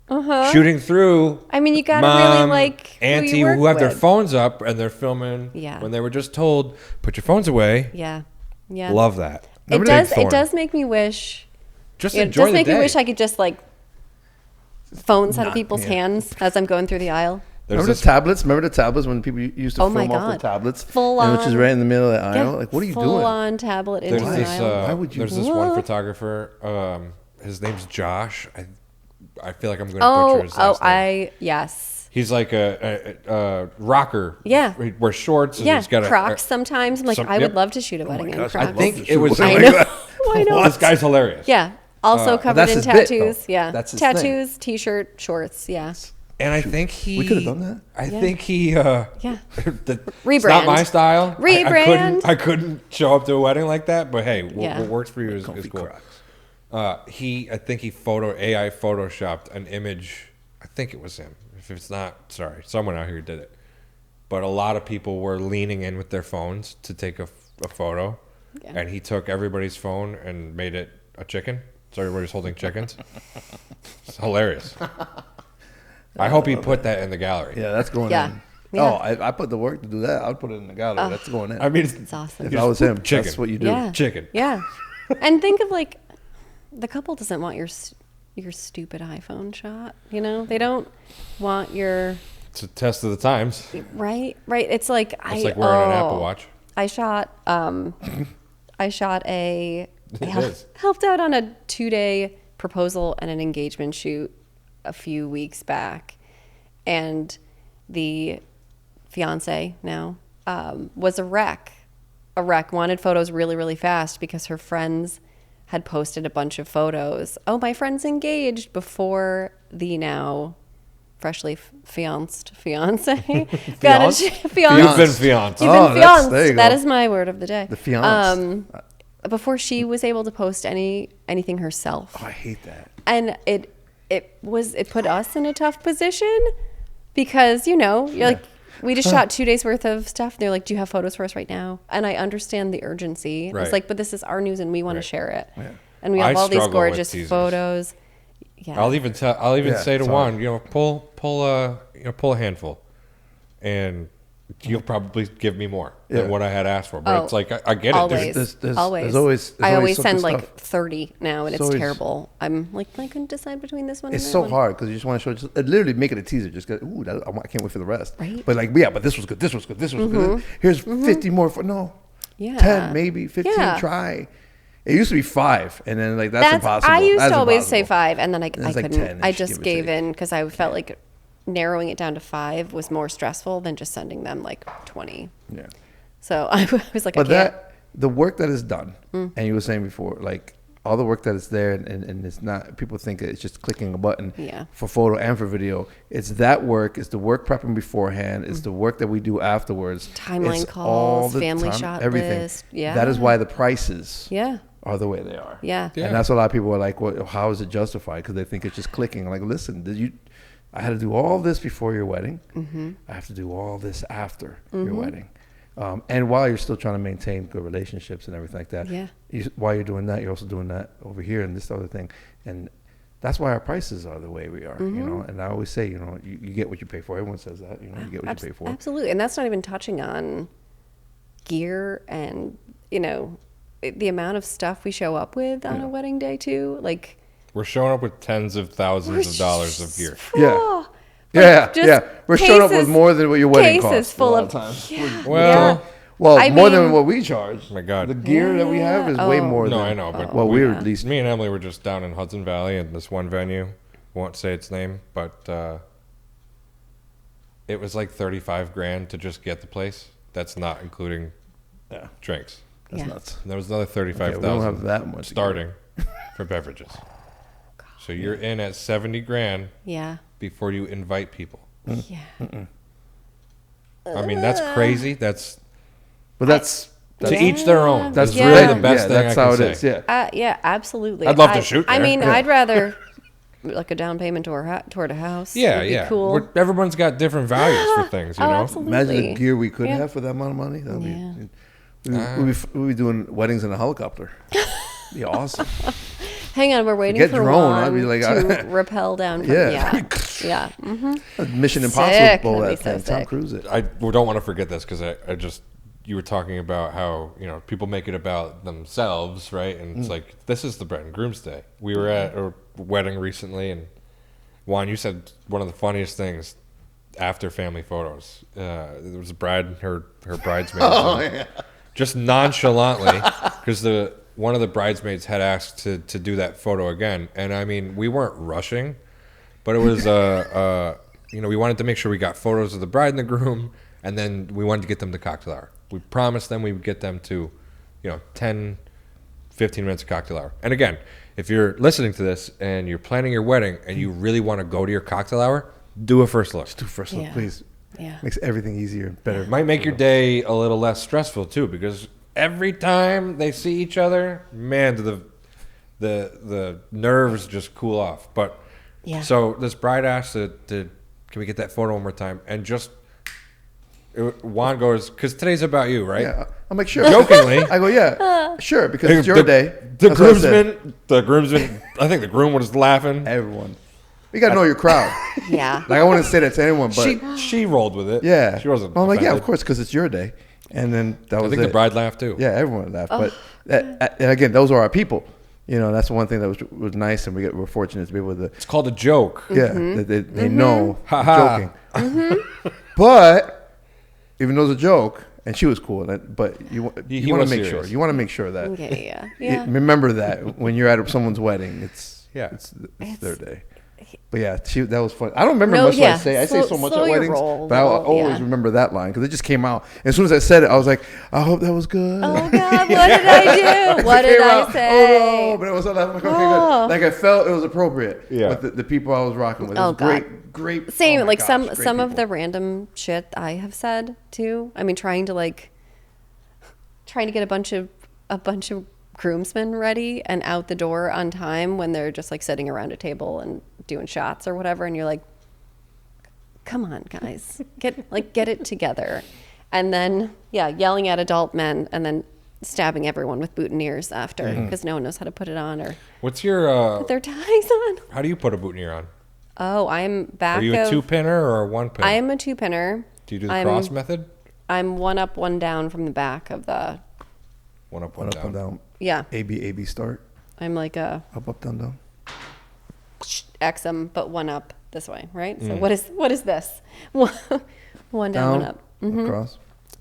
Shooting through. I mean, you gotta Mom, really like auntie who, who have their with. phones up and they're filming. Yeah. When they were just told, put your phones away. Yeah. Yeah. Love that. It does. It does make me wish. Just It enjoy does make the day. me wish I could just like phones out of people's hands as I'm going through the aisle. Remember the tablets? Remember the tablets when people used to Oh my film off the God. tablets? Full and which is on. right in the middle of the aisle. Yeah, Like, what are you full doing? on tablet into There's an this. aisle. Why would you? There's this one photographer. His name's Josh. I feel like I'm going to butcher his last name. Yes. He's like a rocker. Yeah. He wears shorts. And Yeah, he's got Crocs sometimes. I'm like, I would love to shoot a wedding in gosh, Crocs. I'd I love think to it shoot was. one I like know. that. I know. This guy's hilarious. Yeah. Also covered that's in his bit, tattoos. though. Yeah. That's his thing. Tattoos, t-shirt, shorts. Yeah. And I think he. We could have done that. I think he. Yeah. It's not my style. Rebrand. I couldn't show up to a wedding like that. But hey, what works for you is Comfy cool. Crocs. I think he AI photoshopped an image. I think it was him. If it's not, sorry, someone out here did it. But a lot of people were leaning in with their phones to take a photo, and he took everybody's phone and made it a chicken. So everybody's holding chickens. It's hilarious. I hope he put that in the gallery. Yeah, that's going in. Yeah. Oh, I put the work to do that. I'd put it in the gallery. That's going in. I mean, It's awesome. if I was him, chicken. that's what you do. Yeah. Chicken. Yeah. And think of like, the couple doesn't want your stupid iPhone shot. They don't want your. It's a test of the times. Right. It's like It's like wearing an Apple Watch. I shot is. helped out on a 2-day proposal and an engagement shoot a few weeks back, and the fiance now was a wreck. Wanted photos really, really fast because her friends had posted a bunch of photos. Oh, my friend's engaged, before the now freshly fiancé got a fiancé. You've been fiancé. You've Oh, been there fianced. you That go. is my word of the day. The fiancé. Before she was able to post anything herself. Oh, I hate that. And it put us in a tough position because, you're like, we just shot 2 days worth of stuff. They're like, do you have photos for us right now? And I understand the urgency. Right. It's like, but this is our news and we want to share it. Yeah. And we have all these struggle with gorgeous teasers. photos. Yeah. I'll even say to it's Juan, pull a handful, and you'll probably give me more than what I had asked for. But it's like I get it. Always. There's always. always I always something send like stuff. 30 now, and it's always- terrible. I'm like, I couldn't decide between this one It's and that so one. hard because you just want to show. Just literally make it a teaser. Just get. Ooh, I can't wait for the rest. Right. But like, yeah, but this was good. This was good. This was good. Here's 50 more. No. Yeah. 10, maybe 15. Yeah. Try. It used to be 5, and then like that's impossible. I used That's to always say impossible. 5, and then I it's like couldn't. 10 I -ish, just give or gave take. in because I felt like narrowing it down to 5 was more stressful than just sending them like 20. Yeah. So I was like, But I can't. the work that is done, and you were saying before, like all the work that is there, and it's not. People think it's just clicking a button. Yeah. For photo and for video, it's that work. It's the work prepping beforehand. It's the work that we do afterwards. Timeline It's calls, all the family shot everything. list. Yeah. That is why the prices Yeah. are the way they are. Yeah. Yeah. And that's a lot of people are like, well, how is it justified? Because they think it's just clicking. Like, listen, I had to do all this before your wedding. Mm-hmm. I have to do all this after your wedding. And while you're still trying to maintain good relationships and everything like that, Yeah. while you're doing that, you're also doing that over here and this other thing. And that's why our prices are the way we are, you know. And I always say, you know, you get what you pay for. Everyone says that, you know, you get what you pay for. Absolutely. And that's not even touching on gear and, the amount of stuff we show up with on a wedding day too. Like, We're showing up with tens of thousands of dollars of gear. Yeah. Yeah, just yeah. We're showing up with cases- more than what your wedding cases costs. full a lot of times. Well, Well, I more than mean- what we charge. Oh my God. The gear that we have is way Oh. more No, than I know, but what we- we're at least. Me and Emily were just down in Hudson Valley in this one venue. Won't say its name, but it was like 35 grand to just get the place. That's not including Yeah, drinks. that's Yeah. nuts. And there was another Okay, we 35,000 don't have that much. starting for beverages. So you're in at 70 grand Yeah. before you invite people. Yeah. I mean, that's crazy. That's But that's to each their own. that's That's really the them. best Yeah, thing that's I how can it say. is. Yeah. Yeah, absolutely. I'd love to shoot I there. mean, Yeah. I'd rather like a down payment toward a house. Yeah, would be yeah. cool. Everyone's got different values for things, you Oh, know. absolutely. Imagine the gear we could Yeah. have for that amount of money. That would Yeah. we'd be doing weddings in a helicopter. Be awesome. Hang on, we're waiting Forget for drone, Juan I'd be like, to rappel down. From, Yeah. yeah, yeah. Mm-hmm. Mission Sick. Impossible. That'd That be so thing. Tom sick. Cruise it. I don't want to forget this because I just you were talking about how people make it about themselves, right? And it's like this is the bride and groom's day. We were at a wedding recently, and Juan, you said one of the funniest things after family photos. There was a bride and her bridesmaids. Oh, and yeah. just nonchalantly, because one of the bridesmaids had asked to do that photo again, and I mean we weren't rushing, but it was we wanted to make sure we got photos of the bride and the groom, and then we wanted to get them to cocktail hour. We promised them we would get them to 10 15 minutes of cocktail hour. And again, if you're listening to this and you're planning your wedding and you really want to go to your cocktail hour, do a first look. Just do first look, Yeah. please. Yeah. Makes everything easier and better. It might make your day a little less stressful too, because every time they see each other, man, do the nerves just cool off. But Yeah. so this bride asked to can we get that photo one more time? And just Juan goes, because today's about you, right? Yeah, I'll make sure. Jokingly. I go, yeah, sure, because it's your day. The That's what I said. groomsman. I think the groom was laughing. Everyone. You got to know your crowd. Yeah. Like, I wouldn't say that to anyone, but She rolled with it. yeah. she wasn't. I'm like, yeah, of offended. course, because it's your day. And then that I was think it. the bride laughed too. Yeah, everyone laughed. But and again, those are our people. That's the one thing that was nice, and we're fortunate to be able to. It's called a joke. Yeah, they know Ha I'm ha. joking. But even though it's a joke, and she was cool, but you want He to was make serious. sure. You want to make sure that Okay, yeah. remember that when you're at someone's wedding, it's Yeah. their day. But yeah, that was fun. I don't remember No, much yeah. what I say. I say so much Slow at your weddings, roll, but I roll, always yeah. remember that line because it just came out. And as soon as I said it, I was like, I hope that was good. Oh God, what did I do? What It did came I out, say? Oh no! But it was like, okay, Oh. good. Like I felt it was appropriate. Yeah. With the people I was rocking with. It Oh, was God. great. Same, oh my like gosh, some great of people. the random shit I have said too. I mean, trying to get a bunch of groomsmen ready and out the door on time when they're just like sitting around a table and doing shots or whatever, and you're like, come on, guys, get it together. And then yelling at adult men and then stabbing everyone with boutonnieres after because no one knows how to put it on or What's your? put their ties on. How do you put a boutonniere on? Oh, I'm back. Are you a 2-pinner or a 1-pin? I am a 2-pinner. Do you do the cross method? I'm one up, one down from the back of the. One up, One one up, down. one down. Yeah, AB start. I'm like a Up, down, down. XM, but one up this way, right? So what is this? One down, one up, Across.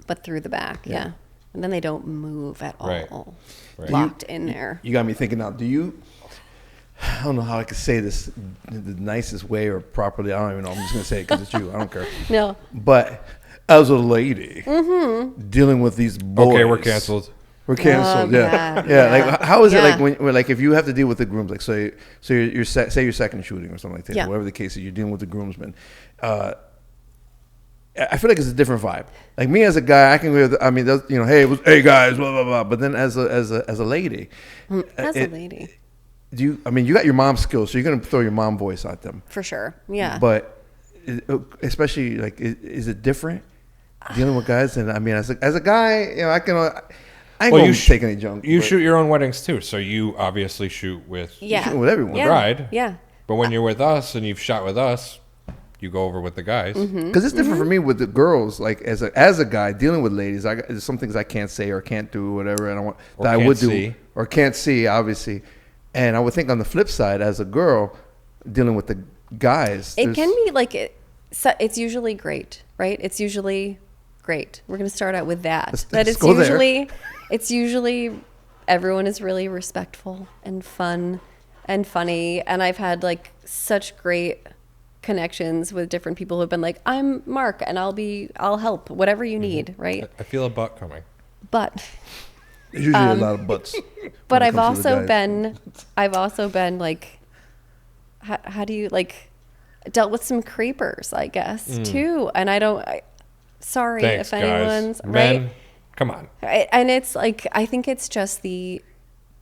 but through the back. Yeah, and then they don't move at Right. all. Right. Locked in there. You got me thinking now. I don't know how I could say this the nicest way or properly. I don't even know. I'm just gonna say it because it's you. I don't care. No. But as a lady dealing with these boys, Okay, we're canceled. We're canceled. Oh, yeah. God. yeah, Yeah. Like how is it Yeah. like when like if you have to deal with the grooms, like say you're say you're second shooting or something like that, Yeah. whatever the case is, you're dealing with the groomsmen. I feel like it's a different vibe. Like me as a guy, I can go. I mean, hey guys, blah blah blah. But then as a lady, As a lady, you got your mom skills, so you're gonna throw your mom voice at them. for sure. Yeah. But especially like, is it different dealing with guys? And I mean, as a guy, I ain't Well, gonna you take any junk. You but shout your own weddings too, so you obviously shoot with yeah. shoot with everyone. Yeah. bride. Yeah. But when you're with us and you've shot with us, you go over with the guys. Because it's different for me with the girls. Like as a guy dealing with ladies, there's some things I can't say or can't do, or whatever, and Or I can't would do see. or can't see, obviously. And I would think on the flip side, as a girl dealing with the guys, It can be like So it's usually great, right? It's usually great. We're going to start out with that. Let's It's go there. usually everyone is really respectful and fun and funny. And I've had like such great connections with different people who've been like, I'm Mark and I'll help, whatever you need, right? I feel a butt coming. But There's usually a lot of butts. but when it I've comes to the also guys. been like, how do you like dealt with some creepers, I guess, too. And sorry Thanks, if anyone's guys. Men, right. come on. And it's like, I think it's just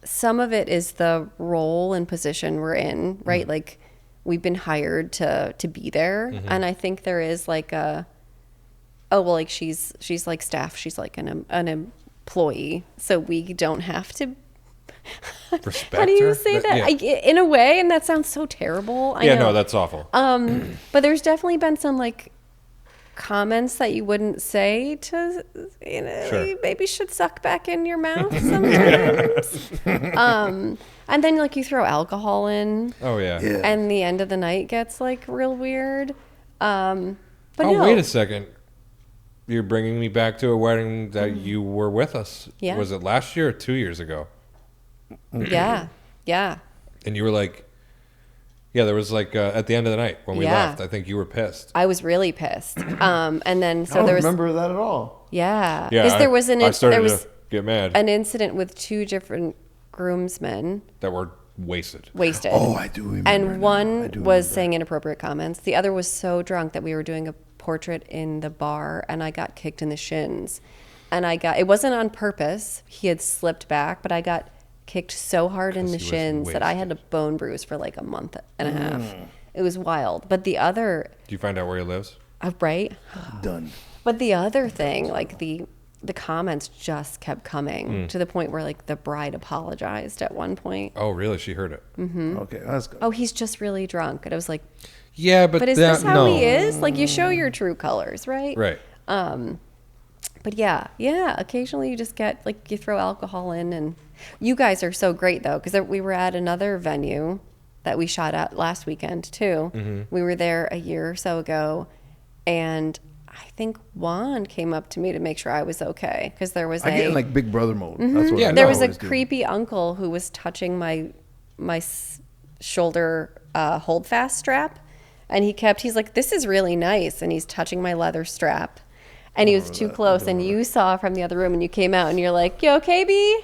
some of it is the role and position we're in, right? Like we've been hired to be there. And I think there is like like she's like staff. She's like an employee. So we don't have to. Respect How do you her? say that? Yeah. In a way, and that sounds so terrible. I Yeah, know. no, that's awful. But there's definitely been some like comments that you wouldn't say to, Sure. you maybe should suck back in your mouth sometimes. And then like you throw alcohol in, Oh, yeah. Yeah. and the end of the night gets like real weird. But Oh, no. wait a second. You're bringing me back to a wedding that you were with us. Yeah. Was it last year or 2 years ago? Yeah, yeah. And you were like, yeah, there was like at the end of the night when we Yeah. left, I think you were pissed. I was really pissed. And then I so don't there was remember that at all. yeah, Yeah, because there was I started to get mad an incident with two different groomsmen that were wasted. wasted. Oh, I do remember. And now. I one do was remember. saying inappropriate comments. The other was so drunk that we were doing a portrait in the bar and I got kicked in the shins. And it wasn't on purpose. He had slipped back, but I got kicked so hard in the 'Cause he was shins that I had a wasted. bone bruise for like a month and a half. It was wild. But the other, Do you find out where he lives? right? Done. But the other thing, like the comments just kept coming to the point where like the bride apologized at one point. Oh, really? She heard it. Okay, that's good. Oh, he's just really drunk. And I was like, Yeah, but is that, this how no. he is? Like you show your true colors, right? Right. But yeah, occasionally you just get like you throw alcohol in, and you guys are so great though because we were at another venue that we shot at last weekend too. We were there a year or so ago, and I think Juan came up to me to make sure I was okay because there was I get in like Big Brother mode. That's what Yeah, I there was a always do. creepy uncle who was touching my shoulder holdfast strap, and he's like, "This is really nice," and he's touching my leather strap, and he was too close, and you saw from the other room, and you came out, and you're like, "You okay, B?"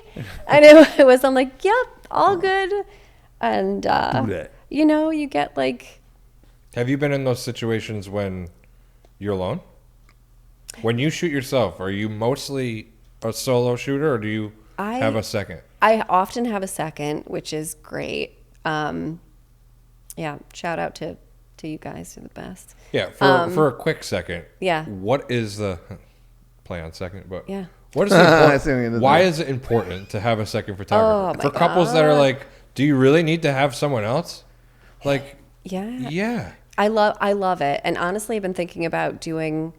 And it was, I'm like, "Yep, all good," and Do that. you get like, Have you been in those situations when you're alone? When you shoot yourself, are you mostly a solo shooter or do you have a second? I often have a second, which is great. Yeah, shout out to you guys, you're the best. Yeah, for a quick second. Yeah. What is the play on second? But Yeah. what is I see what you're the doing. why is it important to have a second photographer Oh, for my couples that are like, do you really need to have someone else? Like, Yeah. yeah, I love it. And honestly, I've been thinking about doing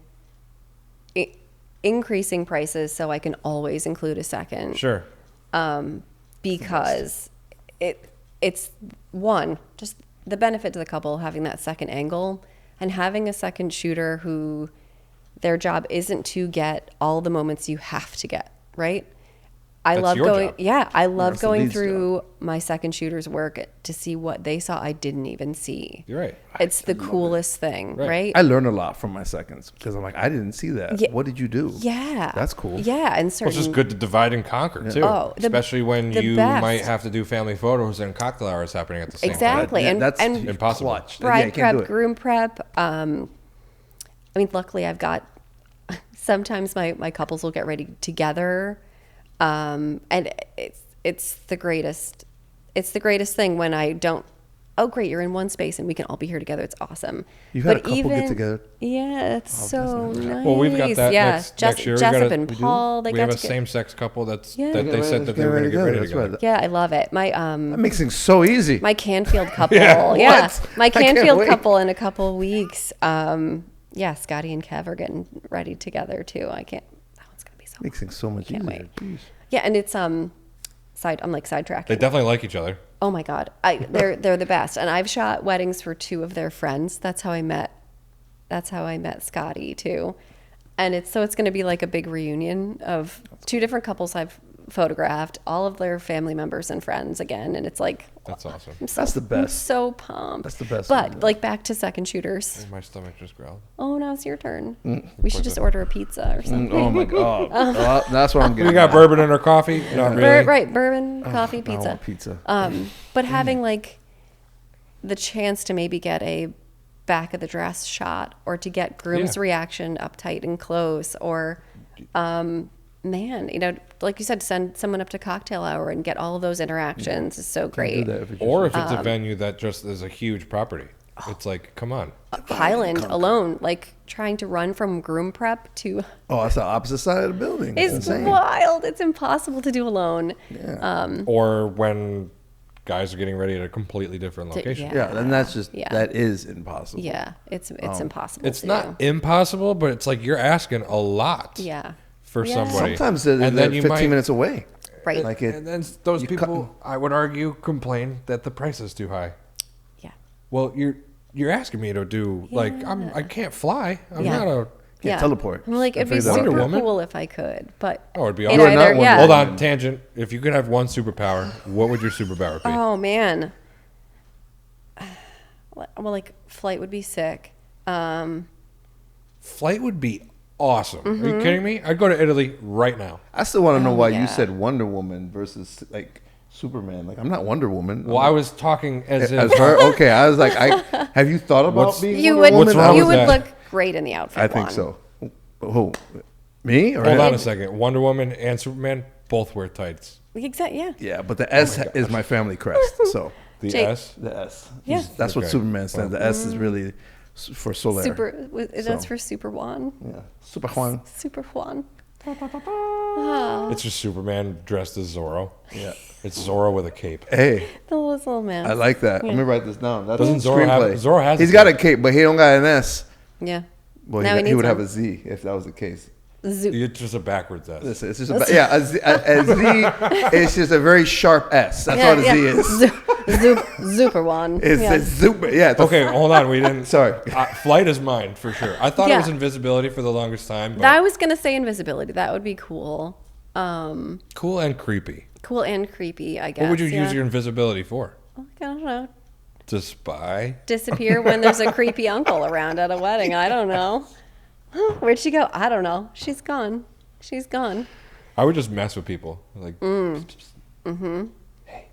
increasing prices so I can always include a second. sure. Because it's one, just the benefit to the couple having that second angle and having a second shooter who their job isn't to get all the moments you have to get, right? I That's love your going job. yeah, I love That's the going lead's through my second shooter's work to see what they saw I didn't even see. You're right. It's the coolest thing, Right. right? I learn a lot from my seconds because I'm like, I didn't see that. Yeah. What did you do? Yeah. That's cool. Yeah, and Well, certain it's just good to divide and conquer too. Oh, especially when the you best. might have to do family photos and cocktail hours happening at the same time. Exactly. Yeah, and that's and Impossible. clutch. bride you can't do prep, it. groom prep. I mean, luckily I've got. Sometimes my couples will get ready together, and it's the greatest. It's the greatest thing when I don't. Oh, great! You're in one space and we can all be here together. It's awesome. You've had a couple get together? Yeah, it's so nice. Well, we've got that Yeah, next year. Jessup and we do? Paul. They We got have a to get. same-sex couple that Yeah. they said that they were going to get ready together. That's right. Yeah, I love it. My That makes things so easy. My Canfield couple. Yeah, yeah. what? My I can't Canfield wait. couple in a couple weeks. Yeah, Scotty and Kev are getting ready together too. That one's gonna be so Makes things so much Can't easier. wait. Jeez. Yeah, and it's I'm like sidetracking. They definitely like each other. Oh my God. They're the best. And I've shot weddings for two of their friends. That's how I met that's how I met Scotty too. And it's going to be like a big reunion of 2 different couples I've photographed, all of their family members and friends again. And it's like, That's awesome. That's the best. I'm so pumped. That's the best But one. like back to second shooters. My stomach just growled. Oh, now it's your turn. We should just order a pizza or something. Oh my god. Well, that's what I'm getting. We got bourbon in our coffee? Not really. Right, bourbon, coffee, I pizza. want pizza. But having like the chance to maybe get a back of the dress shot, or to get groom's reaction up tight and close, or man, you know, like you said, send someone up to cocktail hour and get all of those interactions is so great. Or if it's a venue that just is a huge property. It's like, come on. Highland alone, like trying to run from groom prep to Oh, that's the opposite side of the building. it's insane. wild. It's impossible to do alone. Or when guys are getting ready at a completely different location. Yeah, and that's just Yeah. that is impossible. Yeah, it's impossible. It's to not do. impossible, but it's like you're asking a lot Yeah. for Yeah. somebody. Sometimes they're And then you 15 might- minutes away. Right. Like it. And then those you people, I would argue, complain that the price is too high. Yeah. Well, you're asking me to do like I can't fly. I'm Yeah. not a. Can't teleport. I'm like, I it'd be figured that out. super Wonder Woman. cool if I could, but Oh, it'd be in awesome. You are not either, Wonder yeah. Hold Woman. on, tangent. If you could have one superpower, what would your superpower be? Oh man. Well, like flight would be sick. Flight would be awesome. Are Mm-hmm. you kidding me? I'd go to Italy right now. I still want to know why yeah. you said Wonder Woman versus like Superman. Like I'm not Wonder Woman. Well, I was talking as as if her. Okay, I was like, have you thought about What's- being You Wonder would Woman? What's wrong you with would that? look great in the outfit. I think Juan. so. Who? Me or Hold him? on a second. Wonder Woman and Superman both wear tights. Exactly. Yeah. Yeah, but the S is my family crest. So The Jake. S. the S. Yeah. That's what Okay. Superman stands. The S is really for Solar. That's for Super Juan. Yeah. Super Juan. Super Juan. It's just Superman dressed as Zorro. Yeah. It's Zorro with a cape. Hey, The little man. I like that. Let me write this down. That's Doesn't a Zorro have- screenplay. Zorro has a He's got a cape. cape, but he don't got an S. Yeah. Well, Now he needs would have one. a Z if that was the case. Zoop. It's just a backwards S. Listen, it's just a Z. It's just a very sharp S. That's all a Z is. Super Juan. It's yeah. a super. Yeah. It's a- Okay, hold on. We didn't. Sorry. Flight is mine for sure. I thought it Yeah. was invisibility for the longest time, but I was gonna say invisibility. That would be cool. cool and creepy. Cool and creepy, I guess. What would you yeah. use your invisibility for? I don't know. To spy? Disappear when there's a creepy uncle around at a wedding. I don't know. Where'd she go? I don't know. She's gone. She's gone. I would just mess with people. Like, Mm-hmm. hey.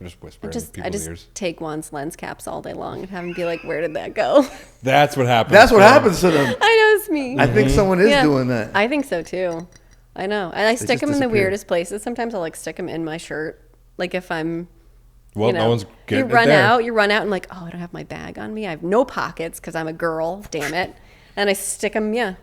Just whisper I in just people's ears. take Juan's lens caps all day long and have him be like, "Where did that go?" That's what happens. That's what to them. happens to them. I know it's me. I think someone is Yeah. doing that. I think so too. I know, and I stick just them in the disappear. weirdest places. Sometimes I'll like stick them in my shirt, like if I'm. Well, you know, no one's you getting run it there. out. You run out and like, oh, I don't have my bag on me. I have no pockets because I'm a girl. Damn it! And I stick them. Yeah.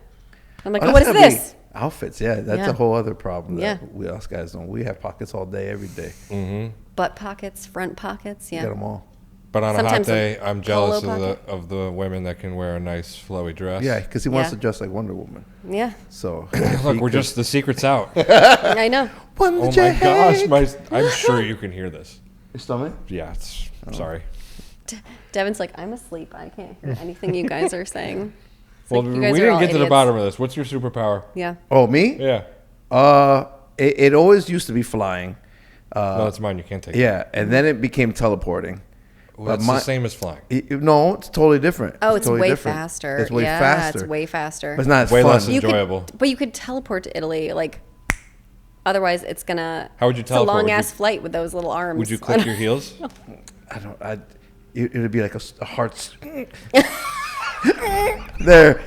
I'm like, Oh, oh, what that's is gotta be this? Outfits. Yeah, that's Yeah. a whole other problem that Yeah. we us guys don't. We have pockets all day, every day. Butt pockets, front pockets. We Yeah. got them all. But on Sometimes a hot a day, I'm jealous polo of the women that can wear a nice flowy dress. Yeah, because he wants Yeah. to dress like Wonder Woman. Yeah. So Look, we're just the secret's out. I know. Oh my gosh, I'm sure you can hear this. Your stomach? Yeah, it's sorry. Devin's like, I'm asleep. I can't hear anything you guys are saying. It's Well, like, we you guys are didn't all get to the idiots. bottom of this. What's your superpower? Yeah. Oh, me? Yeah. It always used to be flying. No, it's mine. You can't take it. Yeah, and then it became teleporting. Well, it's the same as flying. No, it's totally different. Oh, it's totally way different. faster. It's way yeah, faster. it's way faster. But it's not as Way fun. less enjoyable. But you could teleport to Italy, like. Otherwise, it's gonna. How would you It's teleport? a long Would ass you- flight with those little arms. Would you click your heels? I don't. It would be like a heart. There.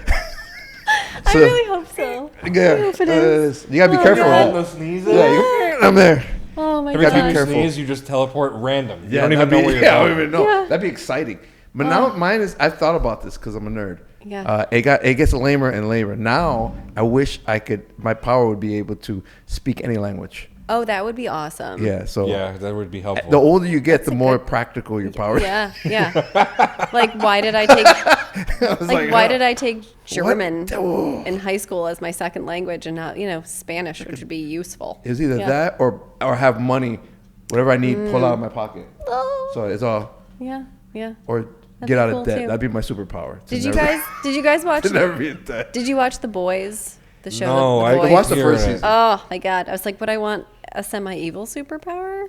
I really hope so. Yeah, I hope it is. you gotta be Oh, careful. God. No sneezes. Yeah, I'm there. Oh my Every god. time you careful. sneeze, you just teleport random. You Yeah, don't even that'd know where be- you're yeah, I going. don't even know. Yeah. That'd be exciting. But now mine is. I've thought about this because I'm a nerd. Yeah. It gets lamer and lamer. Now I wish I could. My power would be able to speak any language. Oh, that would be awesome. Yeah. So Yeah, that would be helpful. the older you get, the a more good- practical your power. Yeah, yeah. Like, why did I take? I was Like, why did I take German Oh. in high school as my second language and not, Spanish, which would be useful? It's either Yeah. that or have money, whatever I need, pull out of my pocket. Oh. So it's all Yeah, yeah. or That'd Get be out cool, of debt. too. That'd be my superpower. Did you guys watch? To never be in debt. Did you watch The Boys? The show. No, The I Boys? watched the hearing first it. season. Oh my god! I was like, would I want a semi-evil superpower?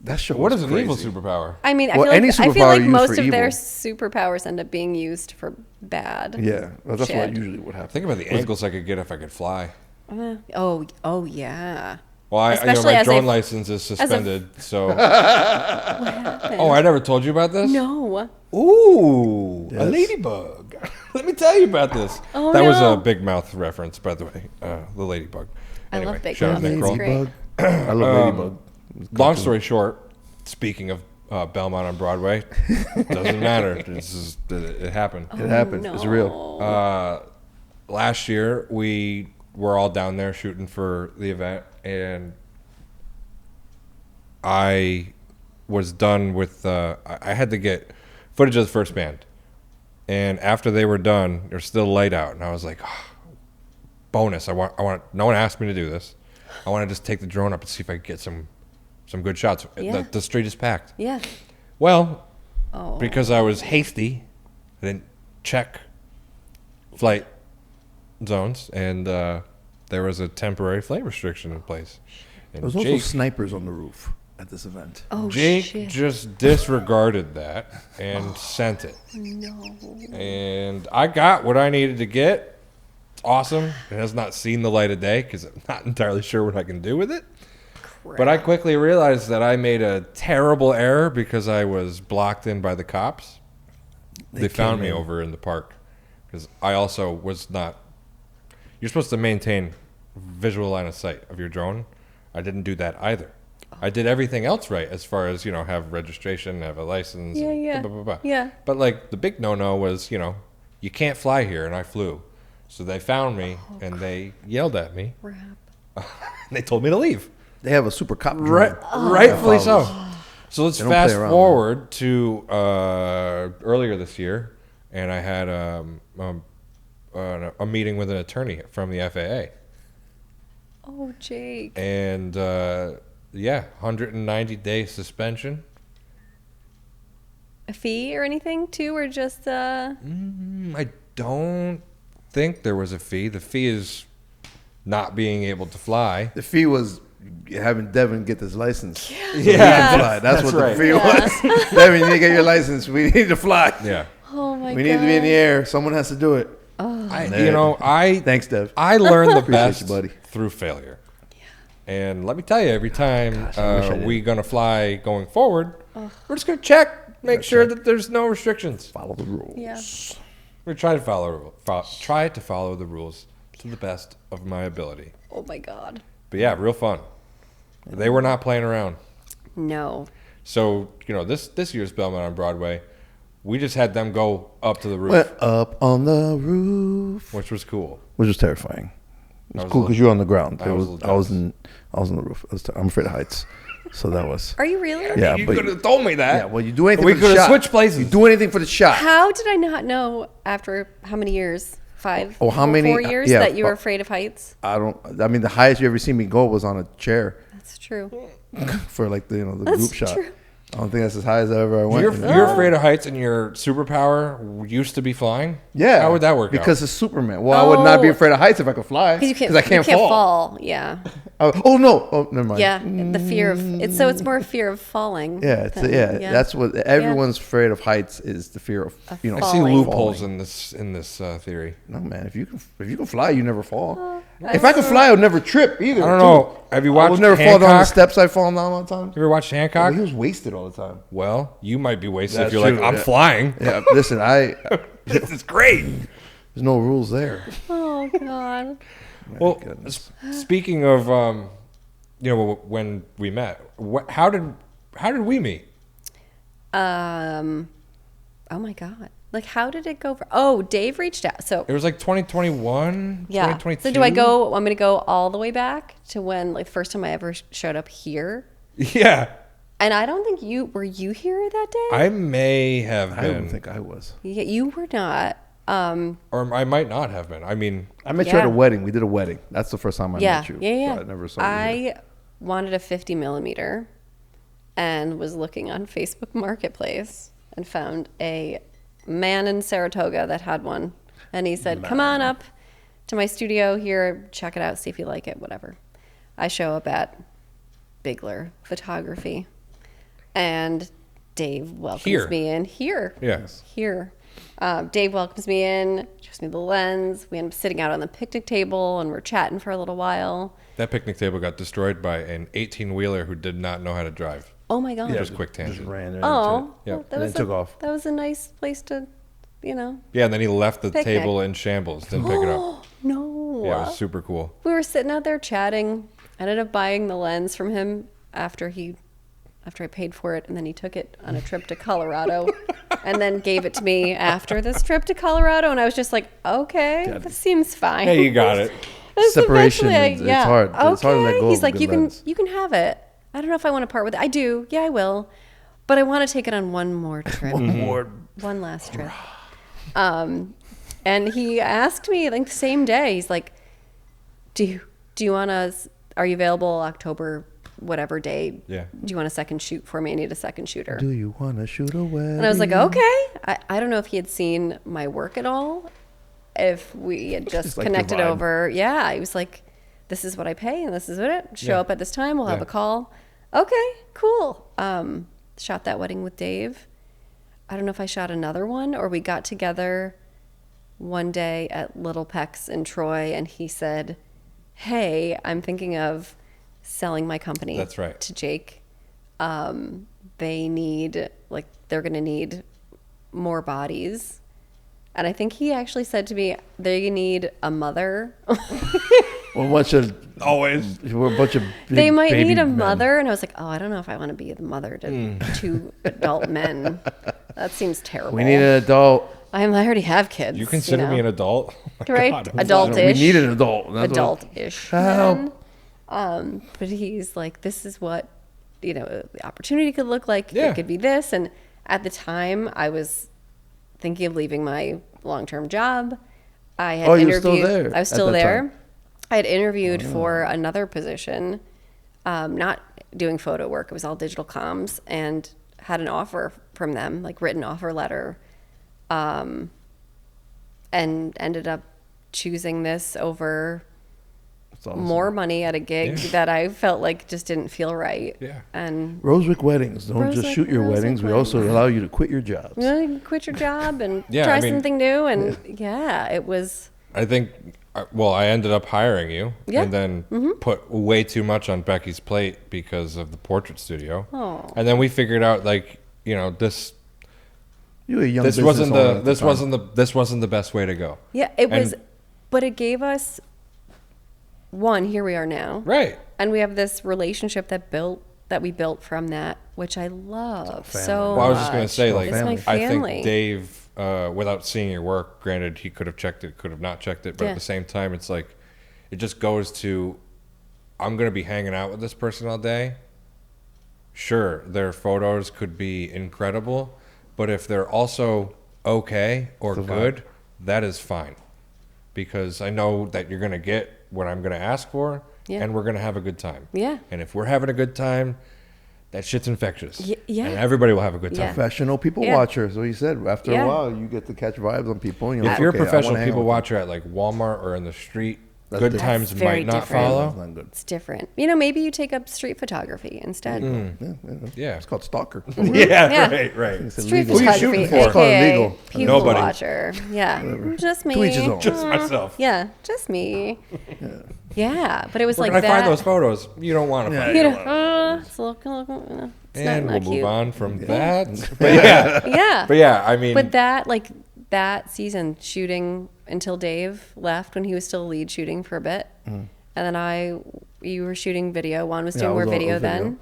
That show. What was is an evil crazy. superpower? I mean, Well, any I feel superpower like used most for of their evil. superpowers end up being used for bad. Yeah, well, that's what Shit. usually would happen. Think about the angles I could get if I could fly. Oh yeah. Well, Especially my as drone a- license is suspended, so. What happened? Oh, I never told you about this? No. Ooh, a Yes. ladybug. Let me tell you about this. Oh, that was no. a Big Mouth reference, by the way. The ladybug. I love Big shout out Mouth. Nick It's Kroll. great. I love Ladybug. Long story short, speaking of Belmont on Broadway, doesn't matter. It happened. It happened. It's real. Last year, we were all down there shooting for the event, and I was done with. I had to get footage of the first band, and after they were done, they're still light out, and I was like, oh, bonus. I want. No one asked me to do this. I want to just take the drone up and see if I could get some good shots. Yeah. The street is packed. Yeah. Well, Oh. because I was hasty, I didn't check flight zones, and there was a temporary flight restriction in place. And There was also Jake, snipers on the roof at this event. Oh Jake shit. just disregarded that and sent it. No. And I got what I needed to get. It's awesome. It has not seen the light of day because I'm not entirely sure what I can do with it. But I quickly realized that I made a terrible error because I was blocked in by the cops. They found me over in the park because I also was not. You're supposed to maintain visual line of sight of your drone. I didn't do that either. I did everything else right as far as, have registration, have a license. Yeah, and yeah. blah, blah, blah, blah. Yeah. But like the big no-no was, you can't fly here, and I flew. So they found me and they yelled at me. Crap. And they told me to leave. They have a super cop drone. Rightfully That so. follows. So let's They don't fast play around. forward to earlier this year, and I had a meeting with an attorney from the FAA, Oh, Jake. and 190-day suspension. A fee or anything too, or just I don't think there was a fee. The fee is not being able to fly. The fee was having Devin get this license. Yeah. So he can fly. That's what right. the fee was. Devin, you need to get your license. We need to fly. Yeah. Oh my god. We need to be in the air. Someone has to do it. Thanks, Dev. I learned the Appreciate best you, buddy. through failure. And let me tell you, every time I wish I did. we're going to fly going forward, we're just going to check, make sure that there's no restrictions. Follow the rules. Yeah. We try to follow the rules to the best of my ability. Oh my god. But yeah, real fun. They were not playing around. No. So, this year's Belmont on Broadway, we just had them go up to the roof, Went up on the roof, which was cool. which was terrifying. It I was was cool a because little- you're on the ground. I was a little I was on the roof. I'm afraid of heights, so that was. Are you really? Yeah, You but could have told me that. yeah. Well, you do anything. We for the could have shot. switched places. You do anything for the shot. How did I not know after how many years? 5? Oh, how many- 4 years yeah, that you were afraid of heights? I mean, the highest you ever seen me go was on a chair That's true. for like the That's group shot. true. I don't think that's as high as I ever went. You're afraid of heights, and your superpower used to be flying? Yeah. How would that work Because out? it's Superman. Well, I would not be Oh. afraid of heights if I could fly. Because I can't fall. Yeah. Oh no! Oh, never mind. Yeah. The fear of it's more a fear of falling. Yeah, than- that's what everyone's afraid of heights is the fear of I see falling. loopholes Falling. in this theory. No man, if you can fly, you never fall. If I could fly, I would never trip either. I don't too. know. Have you I watched would never fall down the Hancock? steps I fall down all the time. You ever watched Hancock? Well, he was wasted all the time. Well, you might be wasted That's if you're true, like, I'm yeah. flying. Yeah, listen, This is great. there's no rules there. Oh god. Well, goodness. speaking of, when we met, how did we meet? Oh my god. Like how did it go for Dave reached out. So It was like 2021, yeah. 2022. So do I go I'm gonna go all the way back to when like the first time I ever showed up here. Yeah. And I don't think were you here that day? I may have I been. don't think I was. Yeah, you were not. Or I might not have been. I mean, I met you at Yeah. a wedding. We did a wedding. That's the first time I Yeah, met you. yeah. So I never saw you. Here. I wanted a 50 millimeter and was looking on Facebook Marketplace and found a man in Saratoga that had one. And he said, come on up to my studio here, check it out, see if you like it, whatever. I show up at Bigler Photography, and Dave welcomes me in here. Yes. Here. Dave welcomes me in, shows me the lens. We end up sitting out on the picnic table, and we're chatting for a little while. That picnic table got destroyed by an 18-wheeler who did not know how to drive. Oh, my God. Just quick tangent. Just ran right Oh, into it. Yeah. well, And then took off. That was a nice place to, Yeah, and then he left the Picnic. table in shambles. Didn't pick it up. No. Yeah, it was super cool. We were sitting out there chatting. I ended up buying the lens from him after I paid for it, and then he took it on a trip to Colorado and then gave it to me after this trip to Colorado, and I was just like, okay, this seems fine. Hey, you got it. That's Separation, eventually it's hard. It's hard to let go He's of like, a you good lens. can have it. I don't know if I want to part with it. I do. Yeah, I will. But I want to take it on one more trip. One last trip. And he asked me like the same day. He's like, do you want to? Are you available October whatever day? Yeah. Do you want a second shoot for me? I need a second shooter. Do you want to shoot a wedding? And I was like, okay. I don't know if he had seen my work at all. If we had just like your connected vibe. over. Yeah. He was like, this is what I pay and this is what it. Show Yeah. up at this time. We'll have Yeah. a call. Okay, cool. Shot that wedding with Dave. I don't know if I shot another one or we got together one day at Little Peck's in Troy, and he said, hey, I'm thinking of selling my company. That's right. To Jake. They're going to need more bodies. And I think he actually said to me, they need a mother. Well, a bunch of Always. we're a bunch of big They might baby need a men. mother. And I was like, oh, I don't know if I want to be the mother to two adult men. That seems terrible. We need an adult. I already have kids. You consider me an adult? Oh my Right? God. Adult-ish. We need an adult. That's what- Adult-ish. Help. men. But he's like, this is what, the opportunity could look like. Yeah. It could be this. And at the time, I was thinking of leaving my long-term job. I had Oh, you interviewed. were still there I was at still that there. time. I had interviewed for another position, not doing photo work. It was all digital comms, and had an offer from them, like written offer letter, and ended up choosing this over That's awesome. more money at a gig Yeah. that I felt like just didn't feel right. Yeah. And Rosewick Weddings. Don't just shoot your weddings. We also allow you to quit your jobs. you know, you quit your job and Yeah, try I mean- something new. And it was. I think, I ended up hiring you Yeah. and then put way too much on Becky's plate because of the portrait studio. Oh. And then we figured out, this You were a young this business wasn't owner the at this time. wasn't the best way to go. Yeah, it was, And- but it gave us here we are now. Right. And we have this relationship that we built from that, which I love family. so Well, I was just gonna much. say, It's it's my family. I family. think Dave, without seeing your work, granted he could have checked it, could have not checked it, but Yeah. at the same time, it's like it just goes to, I'm gonna be hanging out with this person all day. Sure, their photos could be incredible, but if they're also okay or The vibe. good, that is fine, because I know that you're gonna get what I'm gonna ask for, Yeah. and we're gonna have a good time. Yeah. And if we're having a good time, that shit's infectious. yeah. And everybody will have a good time. Yeah. Professional people Yeah. watcher. So he said after Yeah. a while you get to catch vibes on people. And you're If like, you're okay, a I professional wanna hang people out with watcher at like Walmart or in the street, That's good different. times That's very might not different. them. follow. That's not good. It's different. Maybe you take up street photography instead. Yeah. It's called stalker. Yeah, Yeah. right. It's Street illegal. Who you photography, shooting for? It's called aka illegal. people Nobody. watcher. Yeah, just me. To each his own. Just myself. Yeah, just me. Yeah, but it was Where like can I that. find those photos? You don't want to Yeah, find You them. know, it's it's And not we'll cute. move on from that. But yeah. Yeah, But yeah, I mean, but that season shooting until Dave left when he was still lead shooting for a bit, and then you were shooting video. Juan was Yeah, doing I more was all- video video.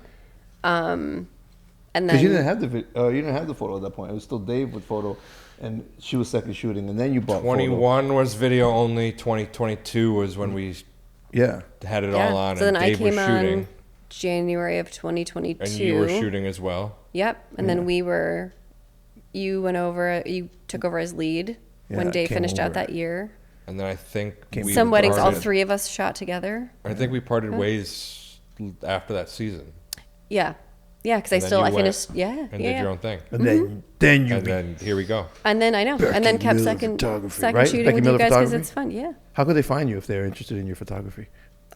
then. And then Because you didn't have you didn't have the photo at that point. It was still Dave with photo, and she was second shooting, and then you bought 21 was video only. 2022 was when we photo. Yeah, had it yeah. all on, So then and I Dave was came shooting, on January of 2022. and you were shooting as well. Yep. And then you took over as lead Yeah, when I Dave came finished out over. that year. And then I think Some weddings, all parted- three of us shot together. I think we parted ways after that season. Yeah. Yeah, because I And then still you I went finished. Yeah, and yeah. did your own thing. And then you And then here we go. And then I know, and then kept Miller second Photography, right? shooting Becky with Miller you guys because Photography? it's fun. Yeah. How could they find you if they're interested in your photography?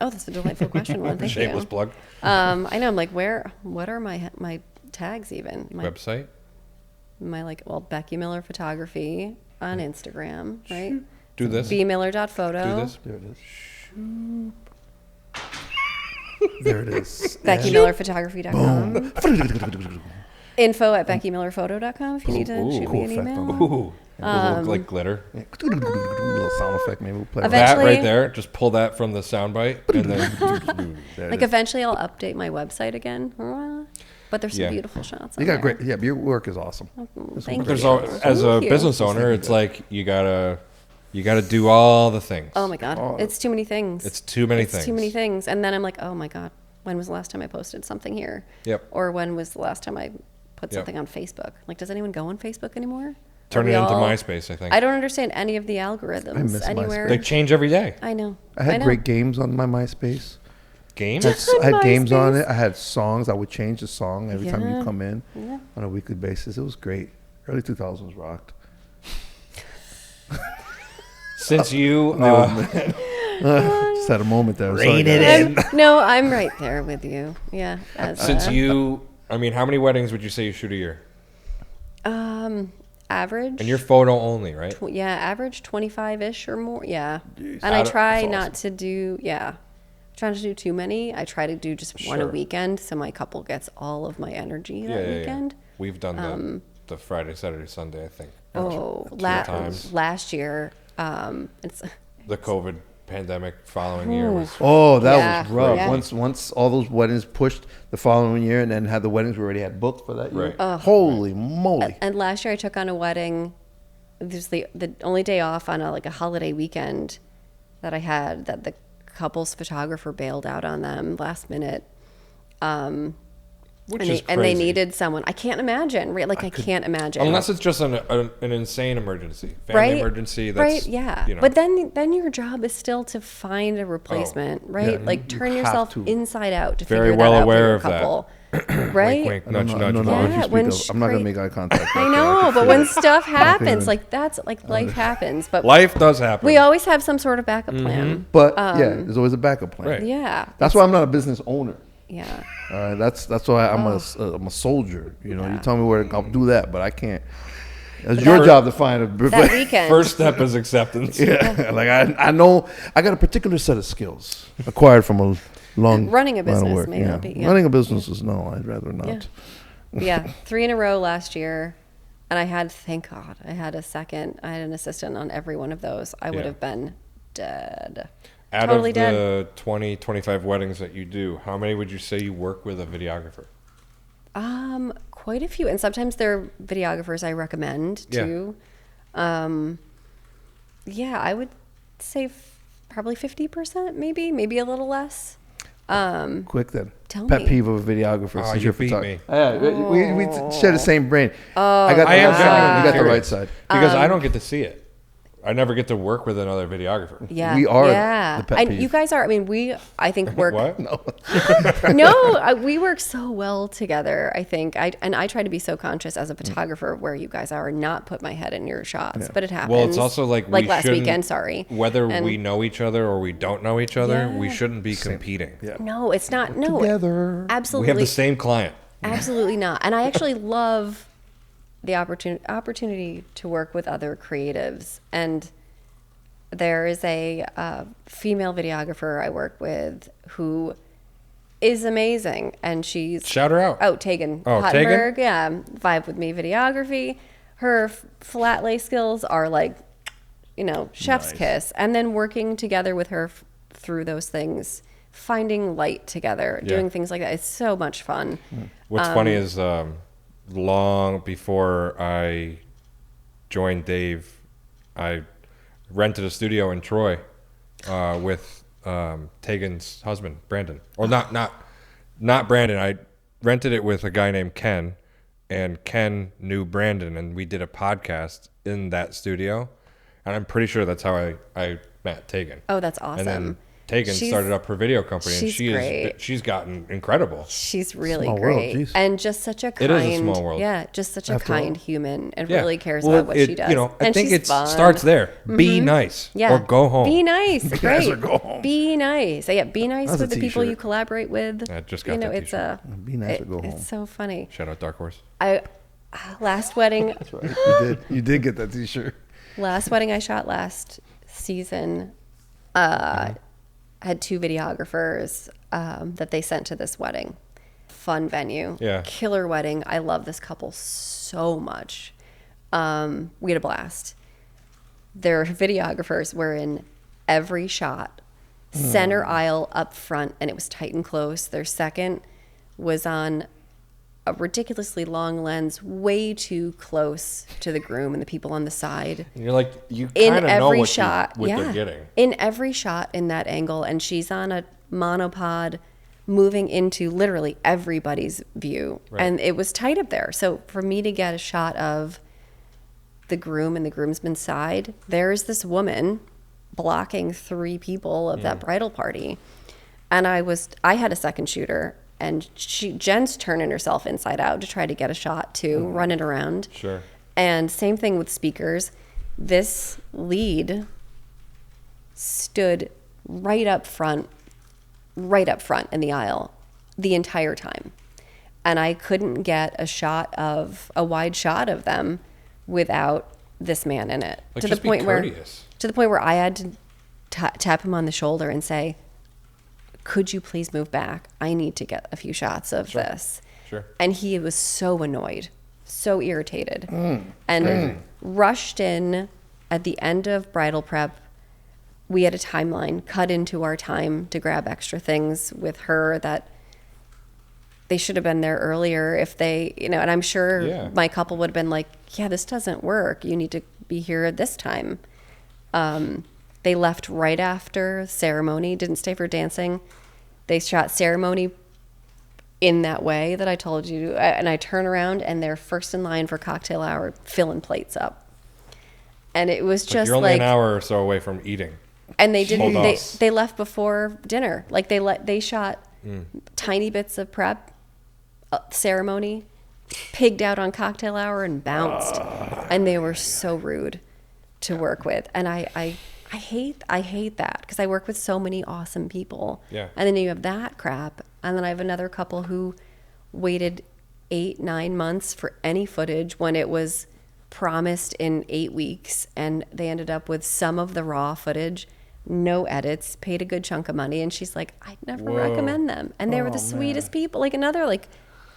Oh, that's a delightful question, Juan. Thank Shameless you. plug. I know. I'm like, what are my tags even? My Website. Becky Miller Photography on Instagram, right? Do this. bmiller.photo. Do this. There it is. There it is. BeckyMillerPhotography.com. Boom. Info at BeckyMillerPhoto.com if you need to Ooh, shoot cool me an effect email. on that. Ooh. Does it look like glitter? Yeah. Little sound effect, maybe we'll play around. Eventually- That right there. Just pull that from the soundbite, and then There it Like is. eventually I'll update my website again. But there's some Yeah. beautiful shots. You on got there. great. Yeah, your work is awesome. Thank there's you. all, as a Thank you. business owner, it's like you gotta do all the things. Oh my god, it's too many things. It's too many It's things. too many things, and then I'm like, oh my god, when was the last time I posted something here? Yep. Or when was the last time I put Yep. something on Facebook? Like, does anyone go on Facebook anymore? Turn Are it we into all- MySpace, I think. I don't understand any of the algorithms I miss anywhere. They change every day. I know. I had know. great games on my MySpace. Games. I had games on MySpace? it. I had songs. I would change the song every time you Yeah. come in Yeah. on a weekly basis. It was great. Early 2000s rocked. Since you Just had a moment there. Rein Sorry, it guys. No, I'm right there with you. Yeah. As, since you, I mean, how many weddings would you say you shoot a year? average. And you're photo only, right? Yeah, average 25-ish or more. Yeah. Jeez. And I That's try awesome. not to do, try not to do too many. I try to do just one a Sure. weekend so my couple gets all of my energy that Yeah. weekend. We've done the Friday, Saturday, Sunday, I think. Oh, times. last year, it's The COVID pandemic following year was Oh, that Yeah. was rough. Yeah. Once all those weddings pushed the following year, and then had the weddings we already had booked for that year. Right. Holy moly! and last year I took on a wedding. This is the only day off on a holiday weekend that I had that the couple's photographer bailed out on them last minute. which and is and they crazy. needed someone. I can't imagine. Right? Like I can't imagine. Unless it's just an insane emergency, family right? emergency. That's, right? Yeah. You know, But then your job is still to find a replacement, right? yeah, like you turn have yourself to. inside out to Very figure well that out aware for of your that. couple. Right? wink, No, nudge, no, nudge. no, no. Yeah, If you when speak, I'm not gonna great- make eye contact. I right there. know, can but feel when it. stuff happens, even- like that's like life happens. But Life does happen. we always have some sort of backup plan. But yeah, there's always a backup plan. Right. Yeah. That's why I'm not a business owner. Yeah. That's why I'm a soldier. You know, you Yeah. tell me where I'll do that, but I can't. It's your job to find a. That weekend. First step is acceptance. Yeah, like I know I got a particular set of skills acquired from a long Running a line of business work. may not be, yeah. Running a business is no, I'd rather not. Yeah. Yeah. 3 in a row last year. And I had, thank God, I had an assistant on every one of those. I would Yeah. have been dead. Out Totally of dead. the 20, 25 weddings that you do, how many would you say you work with a videographer? Quite a few. And sometimes they're videographers I recommend Yeah. too. Yeah, I would say probably 50%, maybe a little less. Quick then. Tell Pet me. peeve of a videographer. Oh, since you you're beat photog- me. Yeah, we share the same brain. I got the I am right side. You genuinely got the right curious. side. Because I don't get to see it. I never get to work with another videographer. Yeah. We are Yeah. the pet And peeve. you guys are, I mean, I think work. What? We work so well together. I think I try to be so conscious as a photographer of where you guys are and not put my head in your shots, but it happens. Well, it's also like we last shouldn't- weekend. Sorry, Whether And- we know each other or we don't know each other, we Yeah. shouldn't be competing. Yeah. No, it's not. No, Together. We absolutely, have the same client. absolutely not. And I actually love the opportunity to work with other creatives. And there is a female videographer I work with who is amazing, and she's Shout her out. Oh, Tegan Oh, Hottenberg. Tegan? Yeah, Vibe With Me videography. Her flat lay skills are like, chef's kiss. And then working together with her through those things, finding light together, Yeah. doing things like that. It's so much fun. What's funny is long before I joined Dave, I rented a studio in Troy with Tegan's husband, Brandon. Or not Brandon. I rented it with a guy named Ken, and Ken knew Brandon, and we did a podcast in that studio. And I'm pretty sure that's how I met Tegan. Oh, that's And then awesome. taken started up her video company, and great. she's gotten incredible. She's really Small world, great, geez. and just such a kind. It is a small world. Yeah, just such a After all. kind human, and Yeah. really cares Well, about what she does. You know, I and think she's it fun. starts there. Be nice, Yeah. or go home. Be nice. nice Right. or go home. Be nice. Yeah. Be nice That's with a the people t-shirt. you collaborate with. I just got that it's t-shirt. Be nice or go home. It's so funny. Shout out Dark Horse. Last wedding. That's right. You did get that T-shirt. Last wedding I shot last season. Had 2 videographers that they sent to this wedding. Fun venue. Yeah. Killer wedding. I love this couple so much. We had a blast. Their videographers were in every shot. Center aisle up front, and it was tight and close. Their second was on a ridiculously long lens, way too close to the groom and the people on the side. And you're like, you In kind of know every what, shot, what yeah. they're getting. In every shot in that angle, and she's on a monopod moving into literally everybody's view. Right. And it was tight up there. So for me to get a shot of the groom and the groomsman's side, there's this woman blocking 3 people of that bridal party. And I had a second shooter, and Jen's turning herself inside out to try to get a shot too, running around. Sure. And same thing with speakers. This lead stood right up front in the aisle the entire time. And I couldn't get a wide shot of them without this man in it. Like, to just the point be where courteous. I had to tap him on the shoulder and say, could you please move back? I need to get a few shots of this. Sure. And he was so annoyed, so irritated, and rushed in at the end of bridal prep. We had a timeline cut into our time to grab extra things with her that they should have been there earlier if they, and I'm sure my couple would have been like, yeah, this doesn't work. You need to be here at this time. They left right after ceremony, didn't stay for dancing. They shot ceremony in that way that I told you. And I turn around and they're first in line for cocktail hour, filling plates up. And it was just you're only like an hour or so away from eating. And they didn't. Jeez. They left before dinner. Like they shot tiny bits of prep, ceremony, pigged out on cocktail hour, and bounced. And they were so rude to work with. And I hate that because I work with so many awesome people. Yeah. And then you have that crap, and then I have another couple who waited 8-9 months for any footage when it was promised in 8 weeks, and they ended up with some of the raw footage, no edits, paid a good chunk of money, and she's like, I'd never recommend them. And they were the sweetest people, like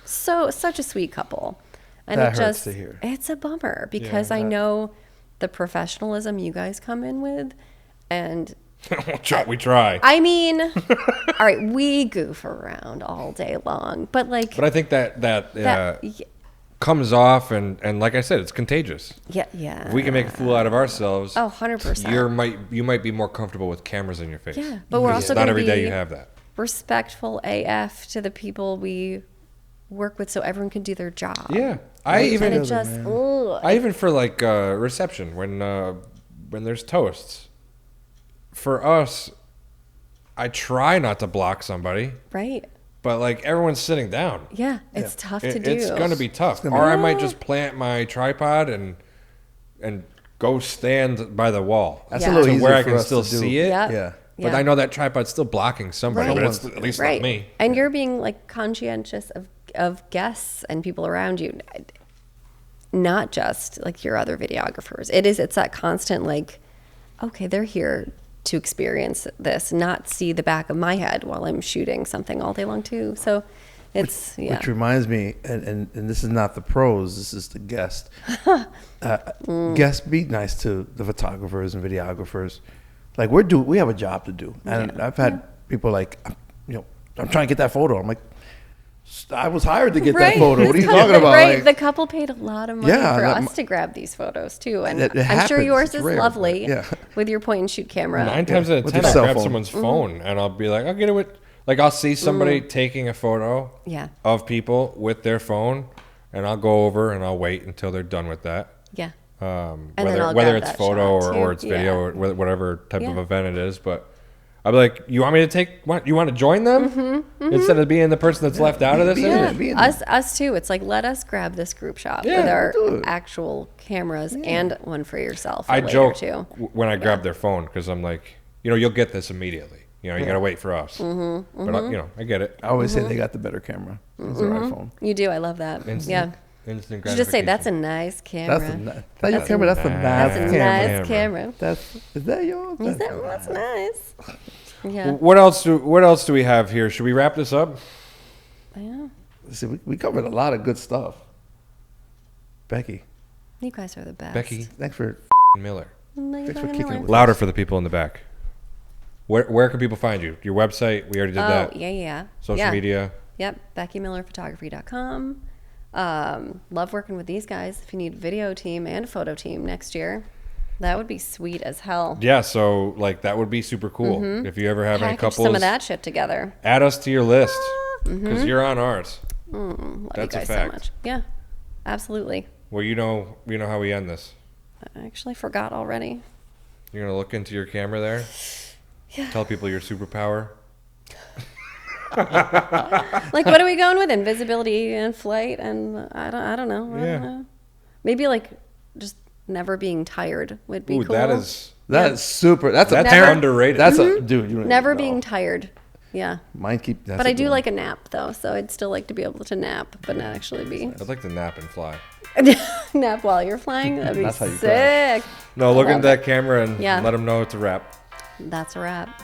such a sweet couple. And That it hurts just to hear. it's a bummer because I know the professionalism you guys come in with, and We try. I mean, all right, we goof around all day long, but But I think that comes off, and like I said, it's contagious. yeah. If we can make a fool out of ourselves, 100%. you might be more comfortable with cameras in your face. Yeah, but we're Because also not gonna every day be you have that. respectful AF to the people we work with, so everyone can do their job. Yeah, I And even it just, ugh. for like reception when there's toasts. For us, I try not to block somebody, Right. but like everyone's sitting down. Yeah, it's tough to do. It's gonna be tough. Or I might just plant my tripod and go stand by the wall. That's Yeah. a little to easier where I for can us still to do. see it. Yep. Yeah. But I know that tripod's still blocking somebody, Right. but it's at least Right. not me. And you're being like conscientious of guests and people around you, not just like your other videographers. It's that constant like, okay, they're here to experience this, not see the back of my head while I'm shooting something all day long too. So it's Which reminds me, and this is not the pros, this is the guest. Guests, be nice to the photographers and videographers. Like we have a job to do, and I've had people like, I'm trying to get that photo. I'm like, I was hired to get that photo. What are you talking about? Right, Like, the couple paid a lot of money Yeah, for that- us to grab these photos too, and It I'm sure happens. yours It's is rare, but lovely yeah. with your point and shoot camera. 9 times out of with 10, your I'll cell grab phone. someone's phone and I'll be like, I'll get it with, like, I'll see somebody taking a photo Yeah. of people with their phone, and I'll go over and I'll wait until they're done with that. Yeah. And then Whether I'll whether grab it's that photo shot, or too. it's video or whatever type of Yeah. event it is, but I'd be like, you want me to take? What, you want to join them instead of being the person that's left out of this? be in it, be in it. Us too. It's like, let us grab this group shot Yeah, with our do it. actual cameras and one for yourself. I later joke too. when I grab their phone because I'm like, you'll get this immediately. You gotta wait for us. But I get it. I always say they got the better camera. It's their iPhone. You do. I love that. Instant You should just say that's a nice camera. That's your camera. That's a nice That's a camera. nice camera. Is that yours? That's nice. Yeah. What else do we have here? Should we wrap this up? Yeah. See, we covered a lot of good stuff. Becky, You guys are the best. Becky thanks for Miller. thanks for kicking it with Louder for the people in the back. Where can people find you? Your website? We already did that. Yeah. Social media. Yep. BeckyMillerPhotography.com. Love working with these guys. If you need video team and photo team next year, that would be sweet as hell. Yeah, so like that would be super cool. If you ever have any Package couples, some of that shit together. add us to your list because you're on ours. Love That's a you guys fact. so much. Yeah. Absolutely. Well, you know how we end this. I actually forgot already. You're gonna look into your camera there. Yeah. Tell people your superpower. Like, what are we going with? Invisibility and flight, and I don't know. I don't know. Maybe like just never being tired would be Ooh, cool. that's super. That's underrated. That's a dude. You don't Never even being know. tired. Yeah. Mine keep. But I do like a nap though, so I'd still like to be able to nap, but not actually be I'd like to nap and fly. nap while you're flying. That'd be That's how you sick. No, look love into that camera and Yeah. let them know it's a wrap. That's a wrap.